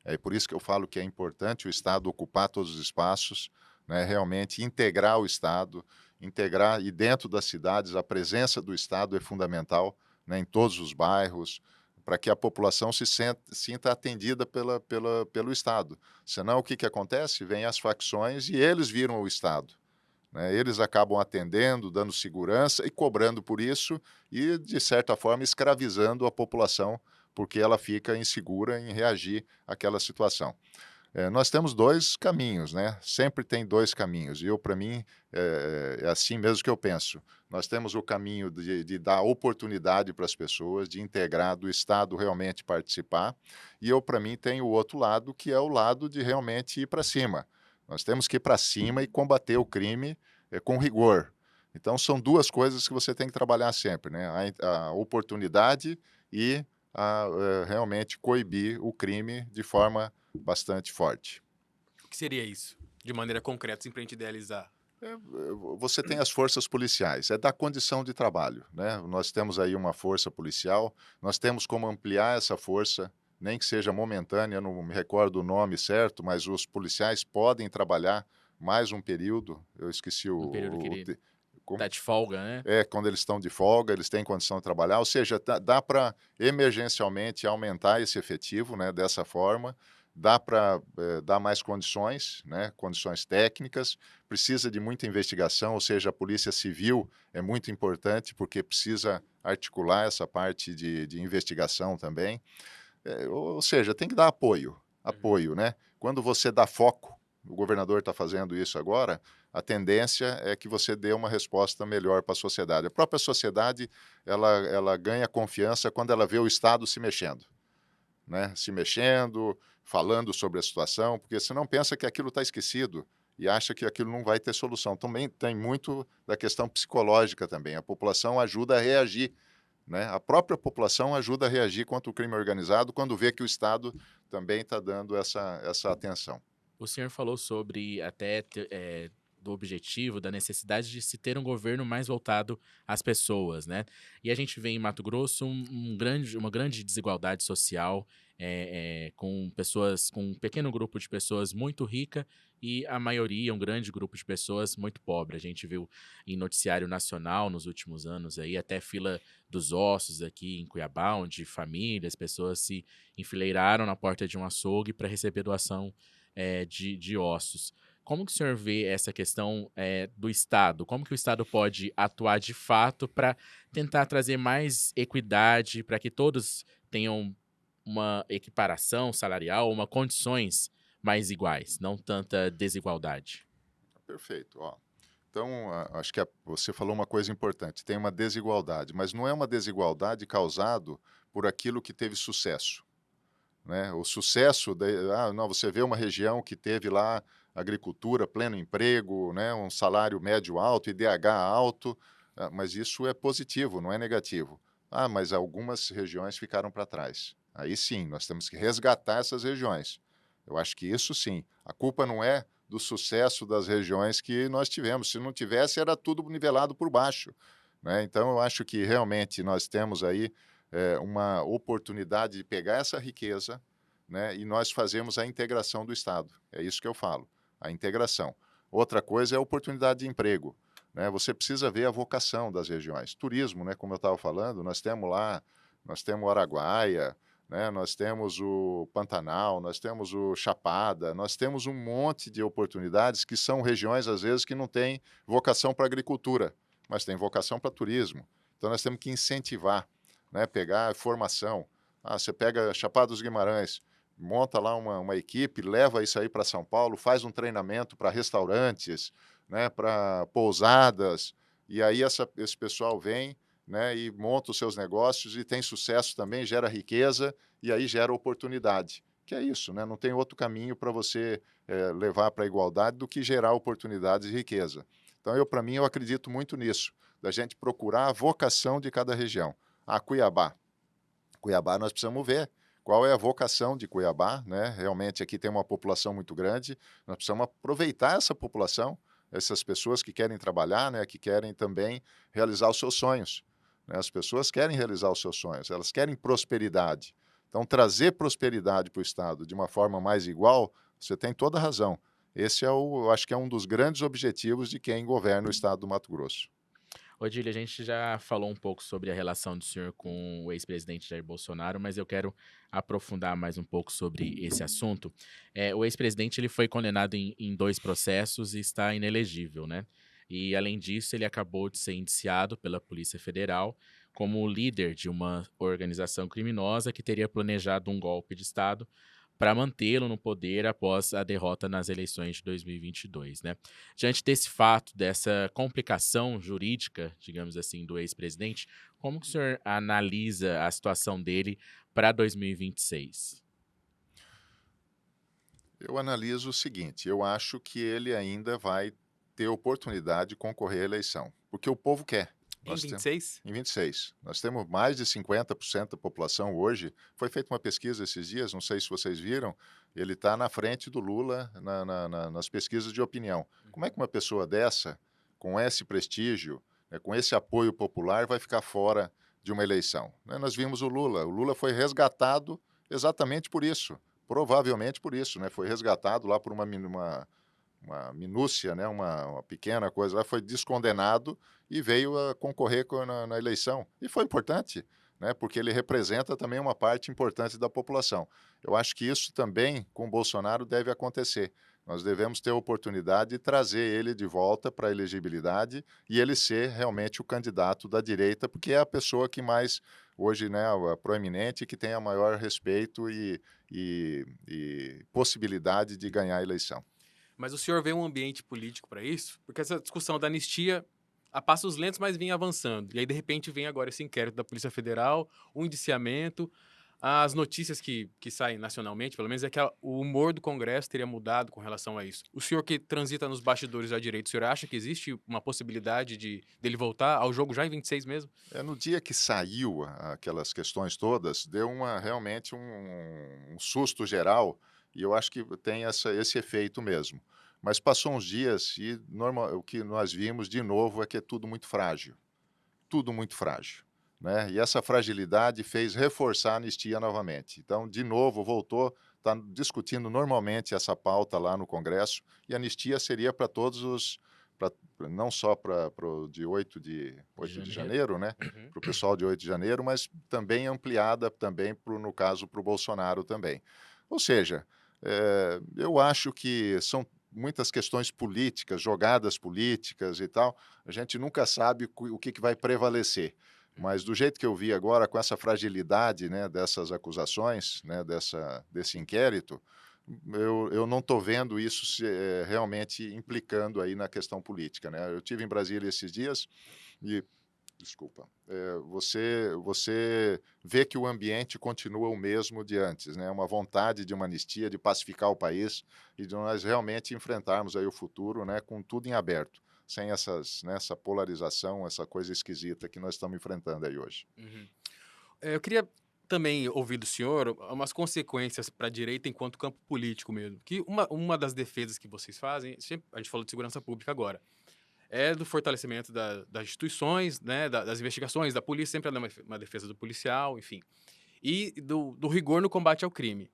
Speaker 3: É por isso que eu falo que é importante o Estado ocupar todos os espaços, né? Realmente integrar o Estado, integrar e dentro das cidades a presença do Estado é fundamental, né, em todos os bairros, para que a população sinta atendida pelo Estado. Senão, o que acontece? Vêm as facções e eles viram o Estado. Né? Eles acabam atendendo, dando segurança e cobrando por isso e, de certa forma, escravizando a população, porque ela fica insegura em reagir àquela situação. Nós temos 2 caminhos, né, sempre tem 2 caminhos, e eu para mim, é assim mesmo que eu penso. Nós temos o caminho de dar oportunidade para as pessoas, de integrar, do Estado realmente participar, e eu para mim tenho o outro lado, que é o lado de realmente ir para cima. Nós temos que ir para cima e combater o crime, com rigor. Então são 2 coisas que você tem que trabalhar sempre, né, a oportunidade e realmente coibir o crime de forma bastante forte.
Speaker 2: O que seria isso? De maneira concreta, assim, pra gente idealizar.
Speaker 3: Você tem as forças policiais, é da condição de trabalho, né? Nós temos aí uma força policial, nós temos como ampliar essa força, nem que seja momentânea, não me recordo o nome certo, mas os policiais podem trabalhar mais um período, eu esqueci
Speaker 1: Um período que ele
Speaker 3: como
Speaker 1: tá de folga, né?
Speaker 3: quando eles estão de folga, eles têm condição de trabalhar, ou seja, dá para emergencialmente aumentar esse efetivo, né, dessa forma, dá para dar mais condições, né, condições técnicas, precisa de muita investigação, ou seja, a Polícia Civil é muito importante, porque precisa articular essa parte de investigação também. Ou seja, tem que dar
Speaker 2: Uhum.
Speaker 3: apoio, né? Quando você dá foco, o governador está fazendo isso agora, a tendência é que você dê uma resposta melhor para a sociedade. A própria sociedade, ela ganha confiança quando ela vê o Estado se mexendo, né? Se mexendo, falando sobre a situação, porque senão pensa que aquilo está esquecido e acha que aquilo não vai ter solução. Também tem muito da questão psicológica também. A população ajuda a reagir, né? A própria população ajuda a reagir contra o crime organizado quando vê que o Estado também está dando essa atenção.
Speaker 1: O senhor falou sobre até do objetivo, da necessidade de se ter um governo mais voltado às pessoas, né? E a gente vê em Mato Grosso uma grande desigualdade social, com pessoas, com um pequeno grupo de pessoas muito rica e a maioria, um grande grupo de pessoas muito pobre. A gente viu em noticiário nacional nos últimos anos aí, até fila dos ossos aqui em Cuiabá, onde famílias, pessoas se enfileiraram na porta de um açougue para receber doação de ossos. Como que o senhor vê essa questão do Estado? Como que o Estado pode atuar de fato para tentar trazer mais equidade, para que todos tenham uma equiparação salarial, uma condições mais iguais, não tanta desigualdade?
Speaker 3: Perfeito. Ó. Então, acho que você falou uma coisa importante. Tem uma desigualdade, mas não é uma desigualdade causada por aquilo que teve sucesso. Né? O sucesso, não, você vê uma região que teve lá agricultura, pleno emprego, né? Um salário médio alto, IDH alto, mas isso é positivo, não é negativo. Ah, mas algumas regiões ficaram para trás. Aí sim, nós temos que resgatar essas regiões. Eu acho que isso sim. A culpa não é do sucesso das regiões que nós tivemos. Se não tivesse, era tudo nivelado por baixo. Né? Então, eu acho que realmente nós temos aí uma oportunidade de pegar essa riqueza, né, e nós fazemos a integração do Estado. É isso que eu falo, a integração. Outra coisa é a oportunidade de emprego. Né? Você precisa ver a vocação das regiões. Turismo, né, como eu estava falando, nós temos lá, nós temos o Araguaia, né, nós temos o Pantanal, nós temos o Chapada, nós temos um monte de oportunidades que são regiões, às vezes, que não têm vocação para agricultura, mas têm vocação para turismo. Então, nós temos que incentivar, né, pegar formação. Você pega Chapada dos Guimarães, monta lá uma equipe, leva isso aí para São Paulo, faz um treinamento para restaurantes, né, para pousadas, e aí esse pessoal vem, né, e monta os seus negócios e tem sucesso também, gera riqueza e aí gera oportunidade. Que é isso, né? Não tem outro caminho para você levar para a igualdade do que gerar oportunidades e riqueza. Então, para mim, eu acredito muito nisso, da gente procurar a vocação de cada região. Ah, Cuiabá. Cuiabá nós precisamos ver qual é a vocação de Cuiabá, né? Realmente aqui tem uma população muito grande, nós precisamos aproveitar essa população, essas pessoas que querem trabalhar, né? Que querem também realizar os seus sonhos, né? As pessoas querem realizar os seus sonhos, elas querem prosperidade. Então, trazer prosperidade para o Estado de uma forma mais igual, você tem toda a razão. Esse eu acho que é um dos grandes objetivos de quem governa o Estado do Mato Grosso.
Speaker 1: Odílio, a gente já falou um pouco sobre a relação do senhor com o ex-presidente Jair Bolsonaro, mas eu quero aprofundar mais um pouco sobre esse assunto. O ex-presidente ele foi condenado em 2 processos e está inelegível, né? E, além disso, ele acabou de ser indiciado pela Polícia Federal como líder de uma organização criminosa que teria planejado um golpe de Estado para mantê-lo no poder após a derrota nas eleições de 2022, né? Diante desse fato, dessa complicação jurídica, digamos assim, do ex-presidente, como que o senhor analisa a situação dele para 2026?
Speaker 3: Eu analiso o seguinte: eu acho que ele ainda vai ter oportunidade de concorrer à eleição, porque o povo quer.
Speaker 2: Em
Speaker 3: Nós
Speaker 2: vinte e
Speaker 3: temos
Speaker 2: seis
Speaker 3: em 26. Nós temos mais de 50% da população hoje. Foi feita uma pesquisa esses dias, não sei se vocês viram, ele está na frente do Lula nas pesquisas de opinião. Como é que uma pessoa dessa, com esse prestígio, né, com esse apoio popular, vai ficar fora de uma eleição? Né, nós vimos o Lula foi resgatado exatamente por isso, provavelmente por isso, né? Foi resgatado lá por uma minúcia, né? Uma pequena coisa lá, foi descondenado e veio a concorrer na eleição. E foi importante, né? Porque ele representa também uma parte importante da população. Eu acho que isso também com Bolsonaro deve acontecer. Nós devemos ter a oportunidade de trazer ele de volta para a elegibilidade e ele ser realmente o candidato da direita, porque é a pessoa que mais, hoje, né, a proeminente, que tem a maior respeito e possibilidade de ganhar a eleição.
Speaker 2: Mas o senhor vê um ambiente político para isso? Porque essa discussão da anistia, a passos lentos, mas vinha avançando. E aí, de repente, vem agora esse inquérito da Polícia Federal, o indiciamento. As notícias que saem nacionalmente, pelo menos, é que o humor do Congresso teria mudado com relação a isso. O senhor que transita nos bastidores da direita, o senhor acha que existe uma possibilidade dele voltar ao jogo já em 26 mesmo?
Speaker 3: No dia que saiu aquelas questões todas, deu realmente um susto geral, e eu acho que tem esse efeito mesmo. Mas passou uns dias e o que nós vimos de novo é que é tudo muito frágil, né? E essa fragilidade fez reforçar a anistia novamente. Então, de novo, voltou, está discutindo normalmente essa pauta lá no Congresso, e a anistia seria para todos pra, não só para o de 8 de
Speaker 1: Janeiro?
Speaker 3: janeiro, né?
Speaker 2: Uhum.
Speaker 3: Para o pessoal de 8 de janeiro, mas também ampliada também, no caso, para o Bolsonaro também. Ou seja, eu acho que são muitas questões políticas, jogadas políticas e tal, a gente nunca sabe o que vai prevalecer. Mas do jeito que eu vi agora, com essa fragilidade, né, dessas acusações, né, desse inquérito, eu não estou vendo isso realmente implicando aí na questão política, né? Eu tive em Brasília esses dias e, desculpa, você vê que o ambiente continua o mesmo de antes, né? Uma vontade de uma anistia, de pacificar o país e de nós realmente enfrentarmos aí o futuro, né, com tudo em aberto, sem essa polarização, essa coisa esquisita que nós estamos enfrentando aí hoje.
Speaker 2: Uhum. Eu queria também ouvir do senhor umas consequências para a direita enquanto campo político mesmo. Que uma das defesas que vocês fazem, a gente falou de segurança pública agora, é do fortalecimento das instituições, né, das investigações, da polícia, sempre é uma defesa do policial, enfim. E do rigor no combate ao crime.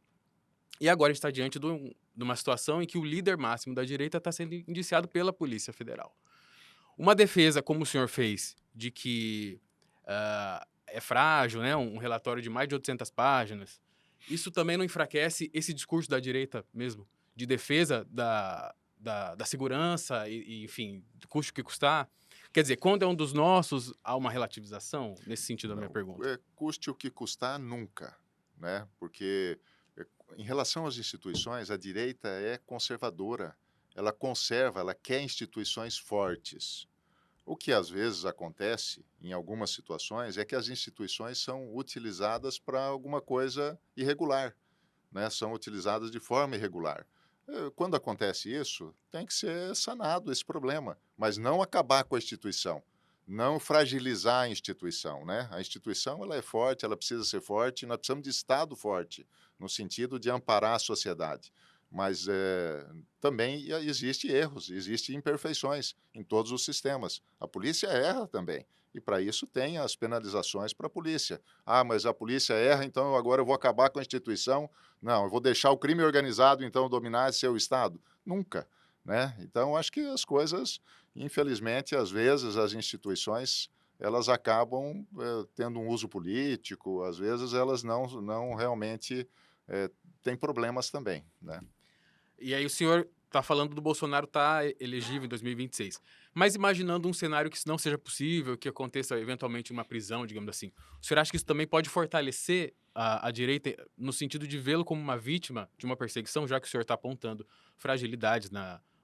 Speaker 2: E agora a gente está diante de uma situação em que o líder máximo da direita está sendo indiciado pela Polícia Federal. Uma defesa, como o senhor fez, de que é frágil, né, um relatório de mais de 800 páginas, isso também não enfraquece esse discurso da direita mesmo, de defesa da segurança enfim, custe o que custar? Quer dizer, quando é um dos nossos, há uma relativização? Nesse sentido da minha
Speaker 3: Não,
Speaker 2: pergunta.
Speaker 3: custe o que custar, nunca, né? Porque em relação às instituições, a direita é conservadora, ela conserva, ela quer instituições fortes. O que às vezes acontece, em algumas situações, é que as instituições são utilizadas para alguma coisa irregular, né? São utilizadas de forma irregular. Quando acontece isso, tem que ser sanado esse problema, mas não acabar com a instituição, não fragilizar a instituição, né? A instituição ela é forte, ela precisa ser forte, nós precisamos de Estado forte, no sentido de amparar a sociedade. Mas também existe erros, existem imperfeições em todos os sistemas. A polícia erra também, e para isso tem as penalizações para a polícia. Ah, mas a polícia erra, então agora eu vou acabar com a instituição. Não, eu vou deixar o crime organizado, então, dominar seu Estado? Nunca, né? Então, acho que as coisas, infelizmente, às vezes, as instituições, elas acabam tendo um uso político, às vezes elas não realmente têm problemas também, né?
Speaker 2: E aí o senhor está falando do Bolsonaro estar elegível em 2026. Mas imaginando um cenário que isso não seja possível, que aconteça eventualmente uma prisão, digamos assim, o senhor acha que isso também pode fortalecer a direita no sentido de vê-lo como uma vítima de uma perseguição, já que o senhor está apontando fragilidades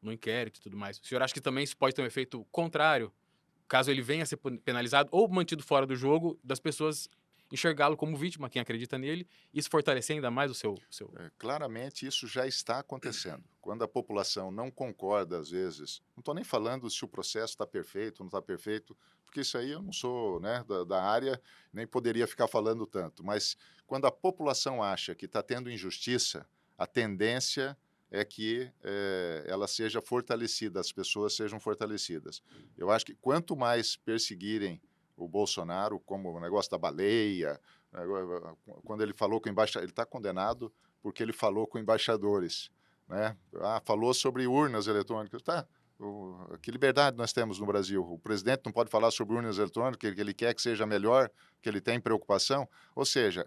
Speaker 2: no inquérito e tudo mais? O senhor acha que também isso pode ter um efeito contrário, caso ele venha a ser penalizado ou mantido fora do jogo, das pessoas enxergá-lo como vítima, quem acredita nele, e isso fortalecer ainda mais o seu...
Speaker 3: Claramente isso já está acontecendo. Quando a população não concorda, às vezes, não estou nem falando se o processo está perfeito ou não está perfeito, porque isso aí eu não sou, né, da área, nem poderia ficar falando tanto, mas quando a população acha que está tendo injustiça, a tendência é que ela seja fortalecida, as pessoas sejam fortalecidas. Eu acho que quanto mais perseguirem o Bolsonaro, como o negócio da baleia, quando ele falou com o embaixador, ele está condenado porque ele falou com embaixadores, né? Falou sobre urnas eletrônicas, tá? Que liberdade nós temos no Brasil? O presidente não pode falar sobre urnas eletrônicas, que ele quer que seja melhor, que ele tem preocupação? Ou seja,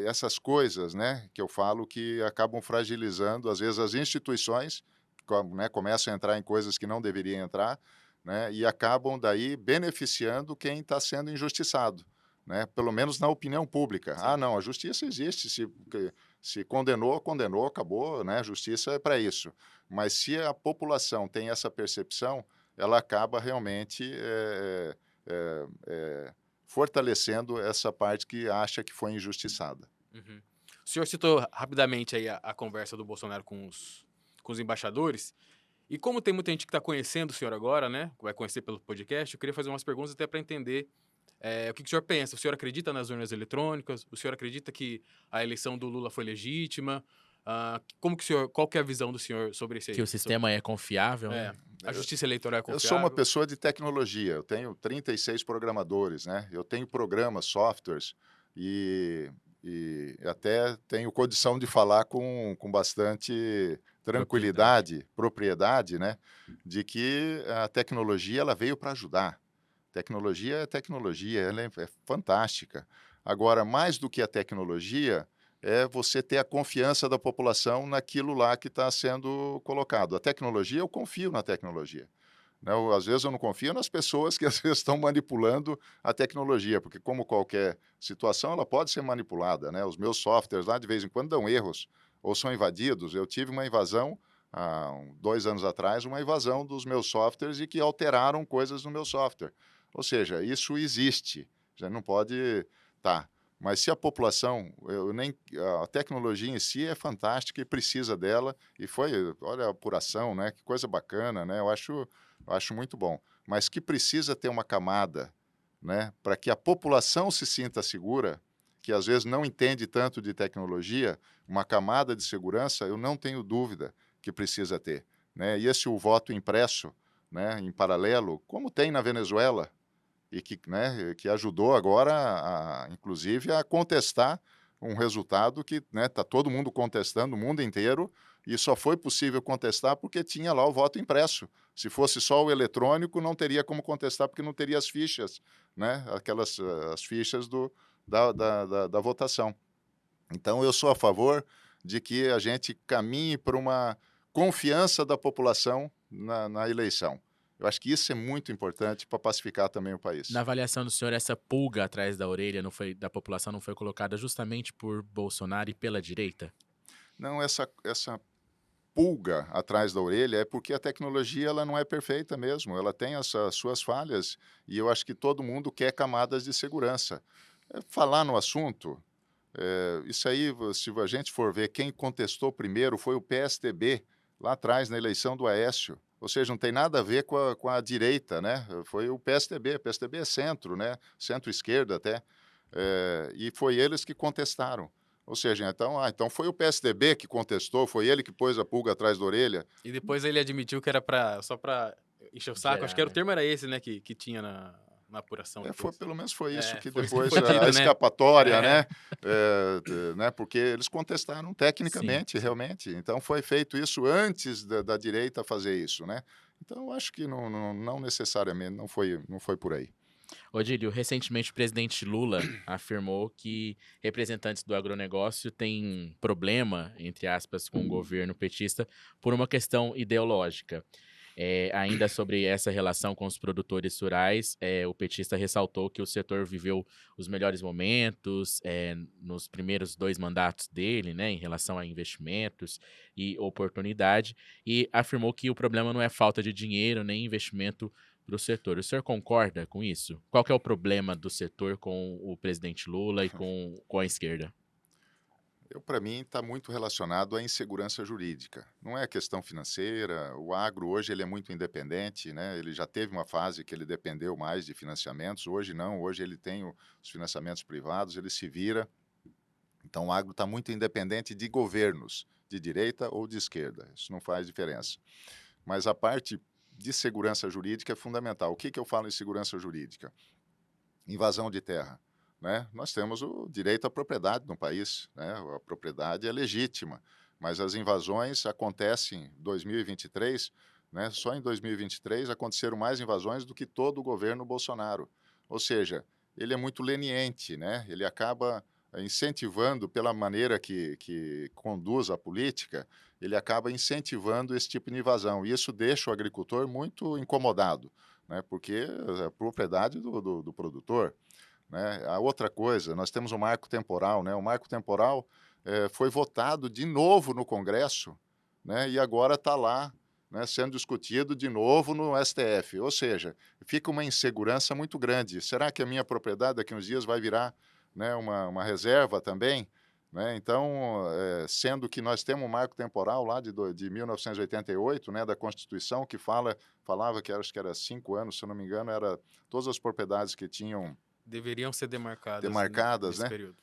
Speaker 3: essas coisas, né, que eu falo que acabam fragilizando, às vezes, as instituições, né, começam a entrar em coisas que não deveriam entrar, né, e acabam daí beneficiando quem está sendo injustiçado, né, pelo menos na opinião pública.
Speaker 2: Sim.
Speaker 3: Não, a justiça existe, se condenou, condenou, acabou, né, a justiça é para isso. Mas se a população tem essa percepção, ela acaba realmente fortalecendo essa parte que acha que foi injustiçada.
Speaker 2: Uhum. O senhor citou rapidamente aí a conversa do Bolsonaro com os embaixadores. E como tem muita gente que está conhecendo o senhor agora, né? Vai conhecer pelo podcast, eu queria fazer umas perguntas até para entender o que o senhor pensa. O senhor acredita nas urnas eletrônicas? O senhor acredita que a eleição do Lula foi legítima? Qual que é a visão do senhor sobre esse...
Speaker 1: Que o sistema é confiável, né?
Speaker 2: A justiça eleitoral é
Speaker 3: Eu sou uma
Speaker 2: confiável?
Speaker 3: pessoa de tecnologia, eu tenho 36 programadores, né? Eu tenho programas, softwares e até tenho condição de falar com bastante tranquilidade, propriedade, né? De que a tecnologia ela veio para ajudar. Tecnologia é tecnologia, ela é fantástica. Agora, mais do que a tecnologia, é você ter a confiança da população naquilo lá que está sendo colocado. A tecnologia, eu confio na tecnologia. Né? Às vezes eu não confio nas pessoas que às vezes estão manipulando a tecnologia, porque como qualquer situação, ela pode ser manipulada. Né? Os meus softwares lá, de vez em quando, dão erros ou são invadidos. Eu tive uma invasão, há 2 anos atrás, uma invasão dos meus softwares e que alteraram coisas no meu software. Ou seja, isso existe, já não pode... Tá. Mas se a população, a tecnologia em si é fantástica e precisa dela, e olha a apuração, né? Que coisa bacana, né? Eu acho muito bom. Mas que precisa ter uma camada, né? Para que a população se sinta segura, que às vezes não entende tanto de tecnologia, uma camada de segurança, eu não tenho dúvida que precisa ter, né? E esse o voto impresso, né? Em paralelo, como tem na Venezuela, e que ajudou agora, inclusive, a contestar um resultado que está todo mundo contestando, o mundo inteiro, e só foi possível contestar porque tinha lá o voto impresso. Se fosse só o eletrônico, não teria como contestar, porque não teria as fichas, né? As fichas da votação. Então, eu sou a favor de que a gente caminhe para uma confiança da população na eleição. Eu acho que isso é muito importante para pacificar também o país.
Speaker 1: Na avaliação do senhor, essa pulga atrás da orelha da população não foi colocada justamente por Bolsonaro e pela direita?
Speaker 3: Não, pulga atrás da orelha é porque a tecnologia ela não é perfeita mesmo, ela tem as suas falhas e eu acho que todo mundo quer camadas de segurança. Falar no assunto, isso aí, se a gente for ver quem contestou primeiro foi o PSDB, lá atrás na eleição do Aécio, ou seja, não tem nada a ver com a direita, né? Foi o PSDB é centro, né? Centro-esquerda até, e foi eles que contestaram. Ou seja, então foi o PSDB que contestou, foi ele que pôs a pulga atrás da orelha.
Speaker 2: E depois ele admitiu que era só pra encher o saco. Acho
Speaker 1: Gerar,
Speaker 2: que o
Speaker 1: né?
Speaker 2: termo era esse, né, que tinha na apuração depois.
Speaker 3: Pelo menos foi isso que
Speaker 2: Foi isso que
Speaker 3: depois
Speaker 2: foi
Speaker 3: a
Speaker 2: dito, né?
Speaker 3: escapatória,
Speaker 2: É,
Speaker 3: né? Porque eles contestaram
Speaker 1: Sim.
Speaker 3: tecnicamente, realmente. Então foi feito isso antes da direita fazer isso, né? Então eu acho que não necessariamente, não foi por aí.
Speaker 1: Odílio, recentemente o presidente Lula afirmou que representantes do agronegócio têm problema, entre aspas, com o governo petista por uma questão ideológica. Ainda sobre essa relação com os produtores rurais, o petista ressaltou que o setor viveu os melhores momentos nos primeiros 2 mandatos dele, né, em relação a investimentos e oportunidade, e afirmou que o problema não é falta de dinheiro nem investimento para o setor. O senhor concorda com isso? Qual que é o problema do setor com o presidente Lula e com a esquerda?
Speaker 3: Para mim, está muito relacionado à insegurança jurídica. Não é questão financeira. O agro hoje ele é muito independente, né? Ele já teve uma fase que ele dependeu mais de financiamentos. Hoje não. Hoje ele tem os financiamentos privados. Ele se vira. Então, o agro está muito independente de governos, de direita ou de esquerda. Isso não faz diferença. Mas a parte de segurança jurídica é fundamental. O que eu falo em segurança jurídica? Invasão de terra. Né? Nós temos o direito à propriedade no país, né? A propriedade é legítima, mas as invasões acontecem em 2023, né? Só em 2023 aconteceram mais invasões do que todo o governo Bolsonaro. Ou seja, ele é muito leniente, né? Ele acaba incentivando, pela maneira que conduz a política, ele acaba incentivando esse tipo de invasão. E isso deixa o agricultor muito incomodado, né? Porque é a propriedade do produtor. Né? A outra coisa, nós temos um marco temporal, né? O marco temporal foi votado de novo no Congresso, né? E agora está lá, né, sendo discutido de novo no STF. Ou seja, fica uma insegurança muito grande. Será que a minha propriedade daqui a uns dias vai virar, né, uma reserva também? Né? Então, sendo que nós temos um marco temporal lá de 1988, né, da Constituição, que falava que acho que era 5 anos, se eu não me engano, era todas as propriedades que tinham
Speaker 2: deveriam ser demarcadas
Speaker 3: demarcadas,
Speaker 2: nesse
Speaker 3: né?
Speaker 2: período.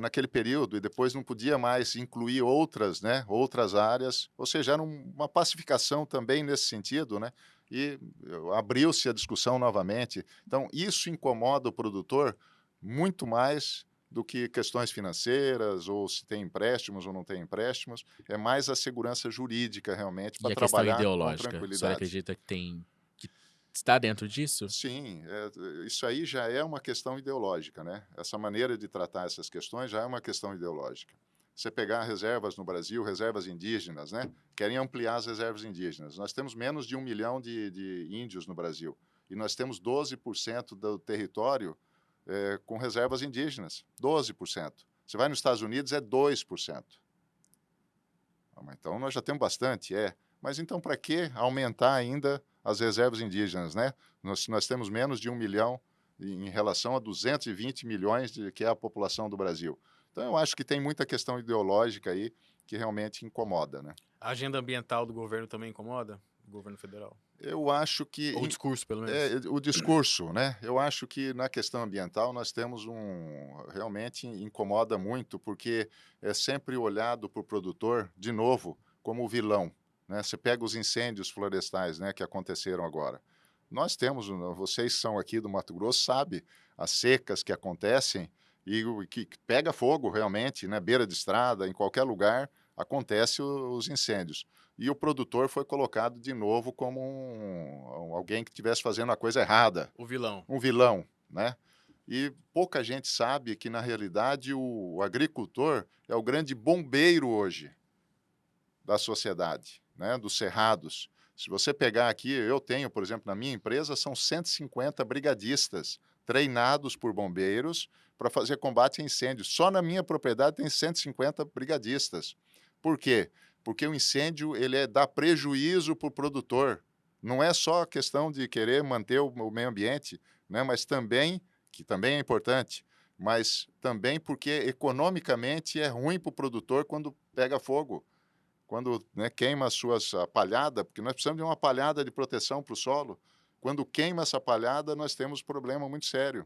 Speaker 3: Naquele período, e depois não podia mais incluir outras, né? Outras áreas, ou seja, era uma pacificação também nesse sentido, né? E abriu-se a discussão novamente. Então, isso incomoda o produtor muito mais do que questões financeiras, ou se tem empréstimos ou não tem empréstimos, é mais a segurança jurídica realmente
Speaker 1: E
Speaker 3: para
Speaker 1: a questão
Speaker 3: trabalhar com
Speaker 1: ideológica, o senhor
Speaker 3: tranquilidade.
Speaker 1: acredita que está dentro disso?
Speaker 3: Sim, isso aí já é uma questão ideológica, né? Essa maneira de tratar essas questões já é uma questão ideológica. Você pegar reservas no Brasil, reservas indígenas, né? Querem ampliar as reservas indígenas. Nós temos menos de 1 milhão de índios no Brasil e nós temos 12% do território com reservas indígenas. 12%. Você vai nos Estados Unidos, é 2%. Então nós já temos bastante, Mas então para que aumentar ainda as reservas indígenas, né? Nós temos menos de 1 milhão em relação a 220 milhões que é a população do Brasil. Então eu acho que tem muita questão ideológica aí que realmente incomoda, né?
Speaker 2: A agenda ambiental do governo também incomoda? Do governo federal?
Speaker 3: Eu acho que
Speaker 2: Ou o discurso, pelo menos?
Speaker 3: o discurso, né? Eu acho que na questão ambiental nós temos realmente incomoda muito, porque é sempre olhado para o produtor, de novo, como o vilão, né? Você pega os incêndios florestais, né, que aconteceram agora. Nós temos, vocês são aqui do Mato Grosso, sabe, as secas que acontecem e que pega fogo realmente, né, beira de estrada, em qualquer lugar, acontece os incêndios. E o produtor foi colocado de novo como alguém que estivesse fazendo a coisa errada,
Speaker 2: O vilão.
Speaker 3: um vilão, né? E pouca gente sabe que, na realidade, o agricultor é o grande bombeiro hoje da sociedade, né? Dos cerrados. Se você pegar aqui, eu tenho, por exemplo, na minha empresa, são 150 brigadistas treinados por bombeiros para fazer combate a incêndios. Só na minha propriedade tem 150 brigadistas. Por quê? porque o incêndio ele dá prejuízo para o produtor. Não é só questão de querer manter o meio ambiente, né, mas também, que também é importante, mas também porque economicamente é ruim para o produtor quando pega fogo, quando, né, queima a palhada, porque nós precisamos de uma palhada de proteção para o solo. Quando queima essa palhada, nós temos um problema muito sério.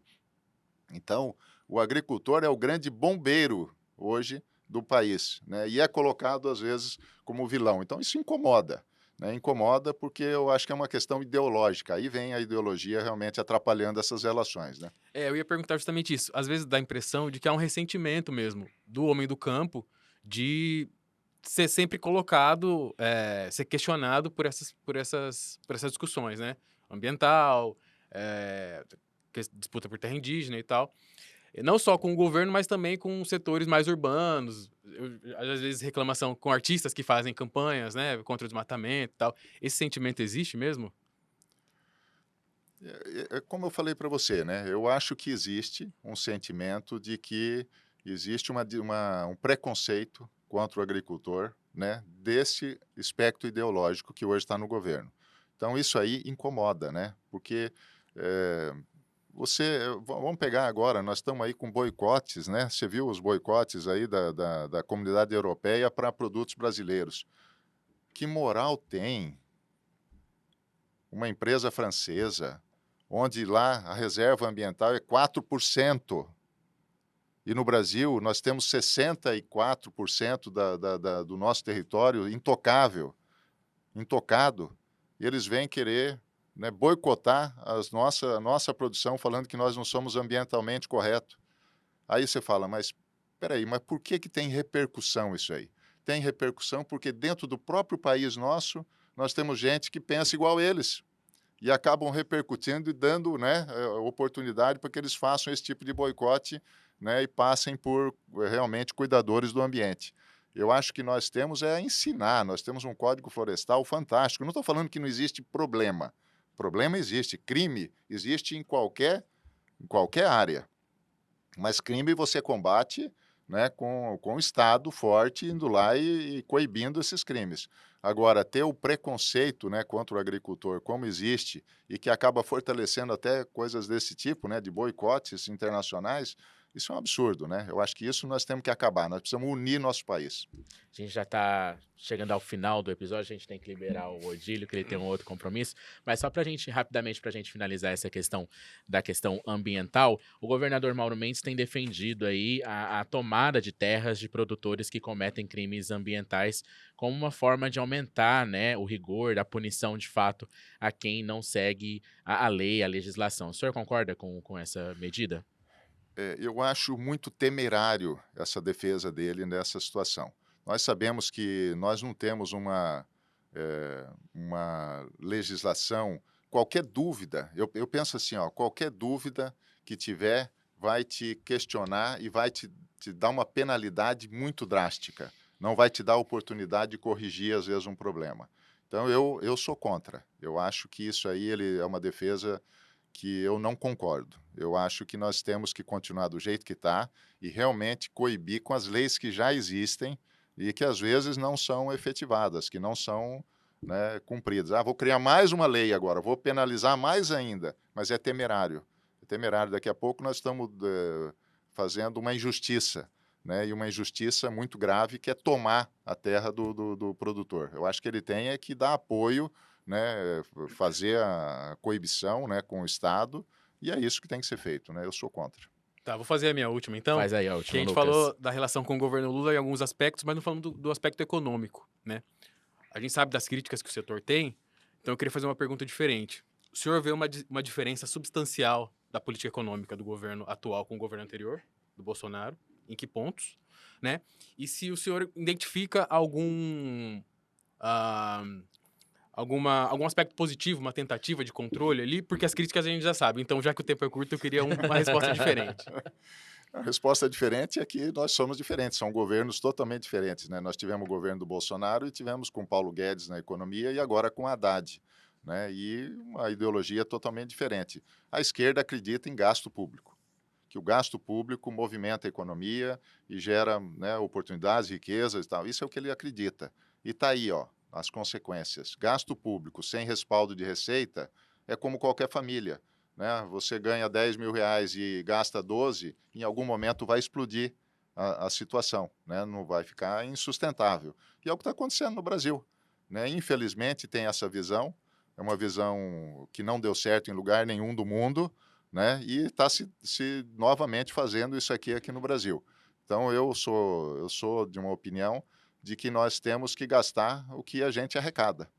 Speaker 3: Então, o agricultor é o grande bombeiro hoje do país, né? E é colocado, às vezes, como vilão. Então, isso incomoda, né? Incomoda porque eu acho que é uma questão ideológica. Aí vem a ideologia realmente atrapalhando essas relações, né?
Speaker 2: Eu ia perguntar justamente isso. Às vezes dá a impressão de que há um ressentimento mesmo do homem do campo de ser sempre colocado, ser questionado por essas discussões, né? Ambiental, disputa por terra indígena e tal. E não só com o governo, mas também com setores mais urbanos. Às vezes reclamação com artistas que fazem campanhas, né, contra o desmatamento e tal. Esse sentimento existe mesmo?
Speaker 3: Como eu falei para você, né? Eu acho que existe um sentimento de que existe um preconceito contra o agricultor, né? Desse espectro ideológico que hoje está no governo. Então, isso aí incomoda, né? Porque eh, vamos pegar agora, nós estamos aí com boicotes, né? Você viu os boicotes aí da comunidade europeia para produtos brasileiros. Que moral tem uma empresa francesa, onde lá a reserva ambiental é 4%, e no Brasil nós temos 64% do nosso território intocado, e eles vêm querer, né, boicotar a nossa produção, falando que nós não somos ambientalmente corretos. Aí você fala, mas espera aí, mas por que tem repercussão isso aí? Tem repercussão porque dentro do próprio país nosso, nós temos gente que pensa igual eles e acabam repercutindo e dando, né, oportunidade para que eles façam esse tipo de boicote, né, e passem por realmente cuidadores do ambiente. Eu acho que nós temos é ensinar, nós temos um código florestal fantástico. Não estou falando que não existe problema. Problema existe, crime existe em qualquer área. Mas crime você combate, né, com o Estado forte indo lá e coibindo esses crimes. Agora, ter o preconceito, né, contra o agricultor, como existe, e que acaba fortalecendo até coisas desse tipo, né, de boicotes internacionais, isso é um absurdo, né? Eu acho que isso nós temos que acabar, nós precisamos unir nosso país.
Speaker 1: A gente já tá chegando ao final do episódio, a gente tem que liberar o Odílio, que ele tem um outro compromisso. Mas só pra gente, rapidamente, pra gente finalizar essa questão da questão ambiental, o governador Mauro Mendes tem defendido aí a tomada de terras de produtores que cometem crimes ambientais como uma forma de aumentar, né, o rigor da punição de fato a quem não segue a lei, a legislação. O senhor concorda com essa medida?
Speaker 3: Eu acho muito temerário essa defesa dele nessa situação. Nós sabemos que nós não temos uma legislação. Qualquer dúvida, eu penso assim, ó, qualquer dúvida que tiver vai te questionar e vai te dar uma penalidade muito drástica. Não vai te dar a oportunidade de corrigir, às vezes, um problema. Então, eu sou contra. Eu acho que isso aí ele é uma defesa que eu não concordo. Eu acho que nós temos que continuar do jeito que está e realmente coibir com as leis que já existem e que às vezes não são efetivadas, que não são, né, cumpridas. Vou criar mais uma lei agora, vou penalizar mais ainda, mas é temerário. É temerário. Daqui a pouco nós estamos fazendo uma injustiça, né, e uma injustiça muito grave, que é tomar a terra do produtor. Eu acho que ele tem que dar apoio, né, fazer a coibição, né, com o Estado, e é isso que tem que ser feito, né? Eu sou contra.
Speaker 2: Tá, vou fazer a minha última então.
Speaker 1: Faz aí a
Speaker 2: Que a
Speaker 1: última,
Speaker 2: gente
Speaker 1: Lucas.
Speaker 2: falou da relação com o governo Lula em alguns aspectos, mas não falamos do aspecto econômico, né? A gente sabe das críticas que o setor tem, então eu queria fazer uma pergunta diferente. O senhor vê uma diferença substancial da política econômica do governo atual com o governo anterior, do Bolsonaro? Em que pontos, né? E se o senhor identifica ah, algum aspecto positivo, uma tentativa de controle ali, porque as críticas a gente já sabe. Então, já que o tempo é curto, eu queria uma resposta diferente.
Speaker 3: A resposta diferente é que nós somos diferentes, são governos totalmente diferentes, né? Nós tivemos o governo do Bolsonaro e tivemos com Paulo Guedes na economia e agora com Haddad, né? E uma ideologia totalmente diferente. A esquerda acredita em gasto público, que o gasto público movimenta a economia e gera, né, oportunidades, riquezas e tal. Isso é o que ele acredita. E está aí, ó, as consequências. Gasto público sem respaldo de receita é como qualquer família, né? Você ganha 10 mil reais e gasta 12, em algum momento vai explodir a situação, né? Não vai ficar insustentável. E é o que está acontecendo no Brasil, né? Infelizmente tem essa visão, é uma visão que não deu certo em lugar nenhum do mundo, né? E está se novamente fazendo isso aqui no Brasil. Então eu sou de uma opinião de que nós temos que gastar o que a gente arrecada.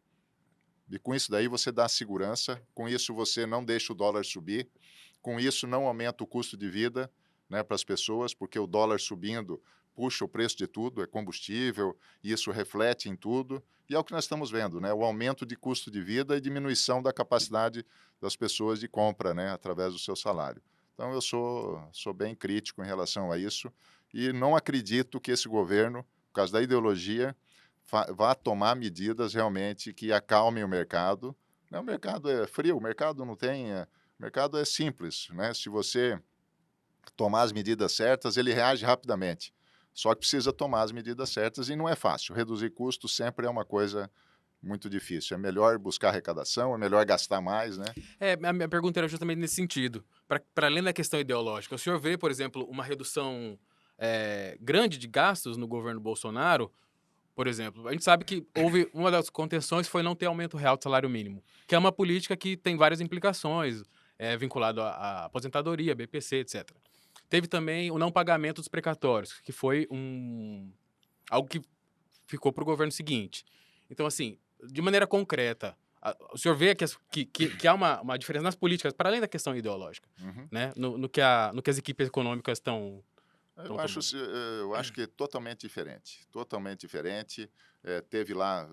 Speaker 3: E com isso daí você dá segurança, com isso você não deixa o dólar subir, com isso não aumenta o custo de vida, né, para as pessoas, porque o dólar subindo puxa o preço de tudo, é combustível, e isso reflete em tudo. E é o que nós estamos vendo, né, o aumento de custo de vida e diminuição da capacidade das pessoas de compra, né, através do seu salário. Então eu sou bem crítico em relação a isso e não acredito que esse governo, por causa da ideologia, vá tomar medidas realmente que acalmem o mercado. Né? O mercado é frio, o mercado não tem... o mercado é simples, né? Se você tomar as medidas certas, ele reage rapidamente. Só que precisa tomar as medidas certas e não é fácil. Reduzir custos sempre é uma coisa muito difícil. É melhor buscar arrecadação, é melhor gastar mais, né?
Speaker 2: A minha pergunta era justamente nesse sentido. Para além da questão ideológica, o senhor vê, por exemplo, uma redução grande de gastos no governo Bolsonaro? Por exemplo, a gente sabe que houve uma das contenções foi não ter aumento real do salário mínimo, que é uma política que tem várias implicações, vinculado à aposentadoria, BPC, etc. Teve também o não pagamento dos precatórios, que foi algo que ficou para o governo seguinte. Então, assim, de maneira concreta, o senhor vê que há uma diferença nas políticas, para além da questão ideológica,
Speaker 3: Uhum.
Speaker 2: né? No que as equipes econômicas estão
Speaker 3: Eu acho que é totalmente diferente. Totalmente diferente. Teve lá,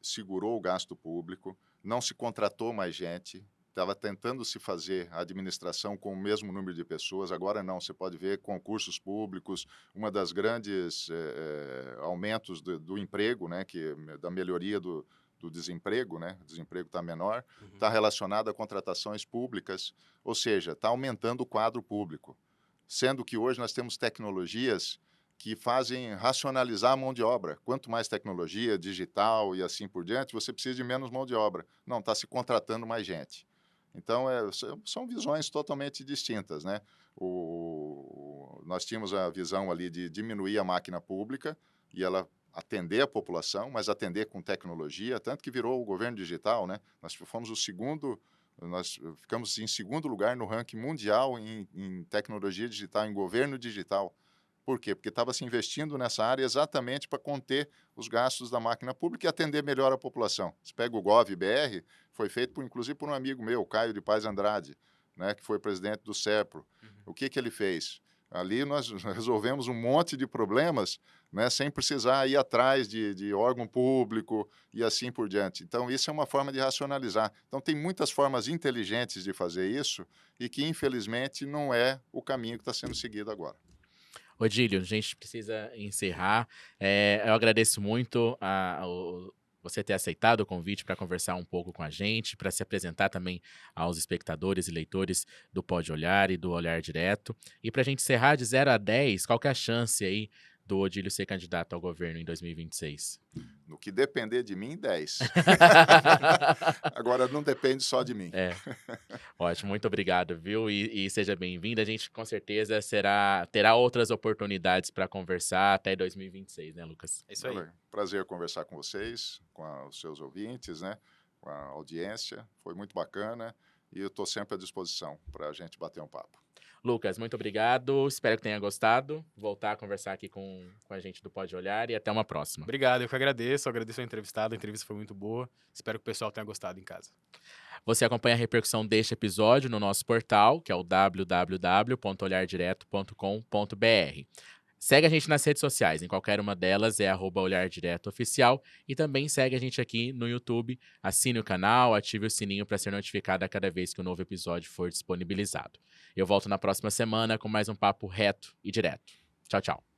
Speaker 3: segurou o gasto público, não se contratou mais gente, estava tentando se fazer a administração com o mesmo número de pessoas, agora não, você pode ver concursos públicos, uma das grandes aumentos do emprego, né, da melhoria do desemprego, né, o desemprego está menor, está relacionado a contratações públicas, ou seja, está aumentando o quadro público. Sendo que hoje nós temos tecnologias que fazem racionalizar a mão de obra. Quanto mais tecnologia, digital e assim por diante, você precisa de menos mão de obra. Não, está se contratando mais gente. Então, são visões totalmente distintas, né? Nós tínhamos a visão ali de diminuir a máquina pública e ela atender a população, mas atender com tecnologia, tanto que virou o governo digital, né? Nós ficamos em segundo lugar no ranking mundial em tecnologia digital, em governo digital. Por quê? Porque estava se investindo nessa área exatamente para conter os gastos da máquina pública e atender melhor a população. Você pega o Gov.br, foi feito inclusive por um amigo meu, Caio de Paz Andrade, né, que foi presidente do SEPRO. O que ele fez? Ali nós resolvemos um monte de problemas, né, sem precisar ir atrás de órgão público e assim por diante. Então, isso é uma forma de racionalizar. Então, tem muitas formas inteligentes de fazer isso e que, infelizmente, não é o caminho que está sendo seguido agora.
Speaker 1: Odílio, a gente precisa encerrar. Eu agradeço muito você ter aceitado o convite para conversar um pouco com a gente, para se apresentar também aos espectadores e leitores do Pode Olhar e do Olhar Direto. E para a gente encerrar de 0 a 10, qual que é a chance aí do Odílio ser candidato ao governo em 2026?
Speaker 3: No que depender de mim, 10. Agora, não depende só de mim.
Speaker 1: Ótimo, muito obrigado, viu? E seja bem-vindo. A gente com certeza terá outras oportunidades para conversar até 2026, né, Lucas?
Speaker 2: É isso aí.
Speaker 3: Prazer conversar com vocês, com os seus ouvintes, né? Com a audiência. Foi muito bacana e eu estou sempre à disposição para a gente bater um papo.
Speaker 1: Lucas, muito obrigado. Espero que tenha gostado. Voltar a conversar aqui com a gente do Pode Olhar e até uma próxima.
Speaker 2: Obrigado, eu que agradeço ao entrevistado, a entrevista foi muito boa. Espero que o pessoal tenha gostado em casa.
Speaker 1: Você acompanha a repercussão deste episódio no nosso portal, que é o www.olhardireto.com.br. Segue a gente nas redes sociais, em qualquer uma delas é @olhardiretoOficial e também segue a gente aqui no YouTube, assine o canal, ative o sininho para ser notificado a cada vez que um novo episódio for disponibilizado. Eu volto na próxima semana com mais um papo reto e direto. Tchau, tchau.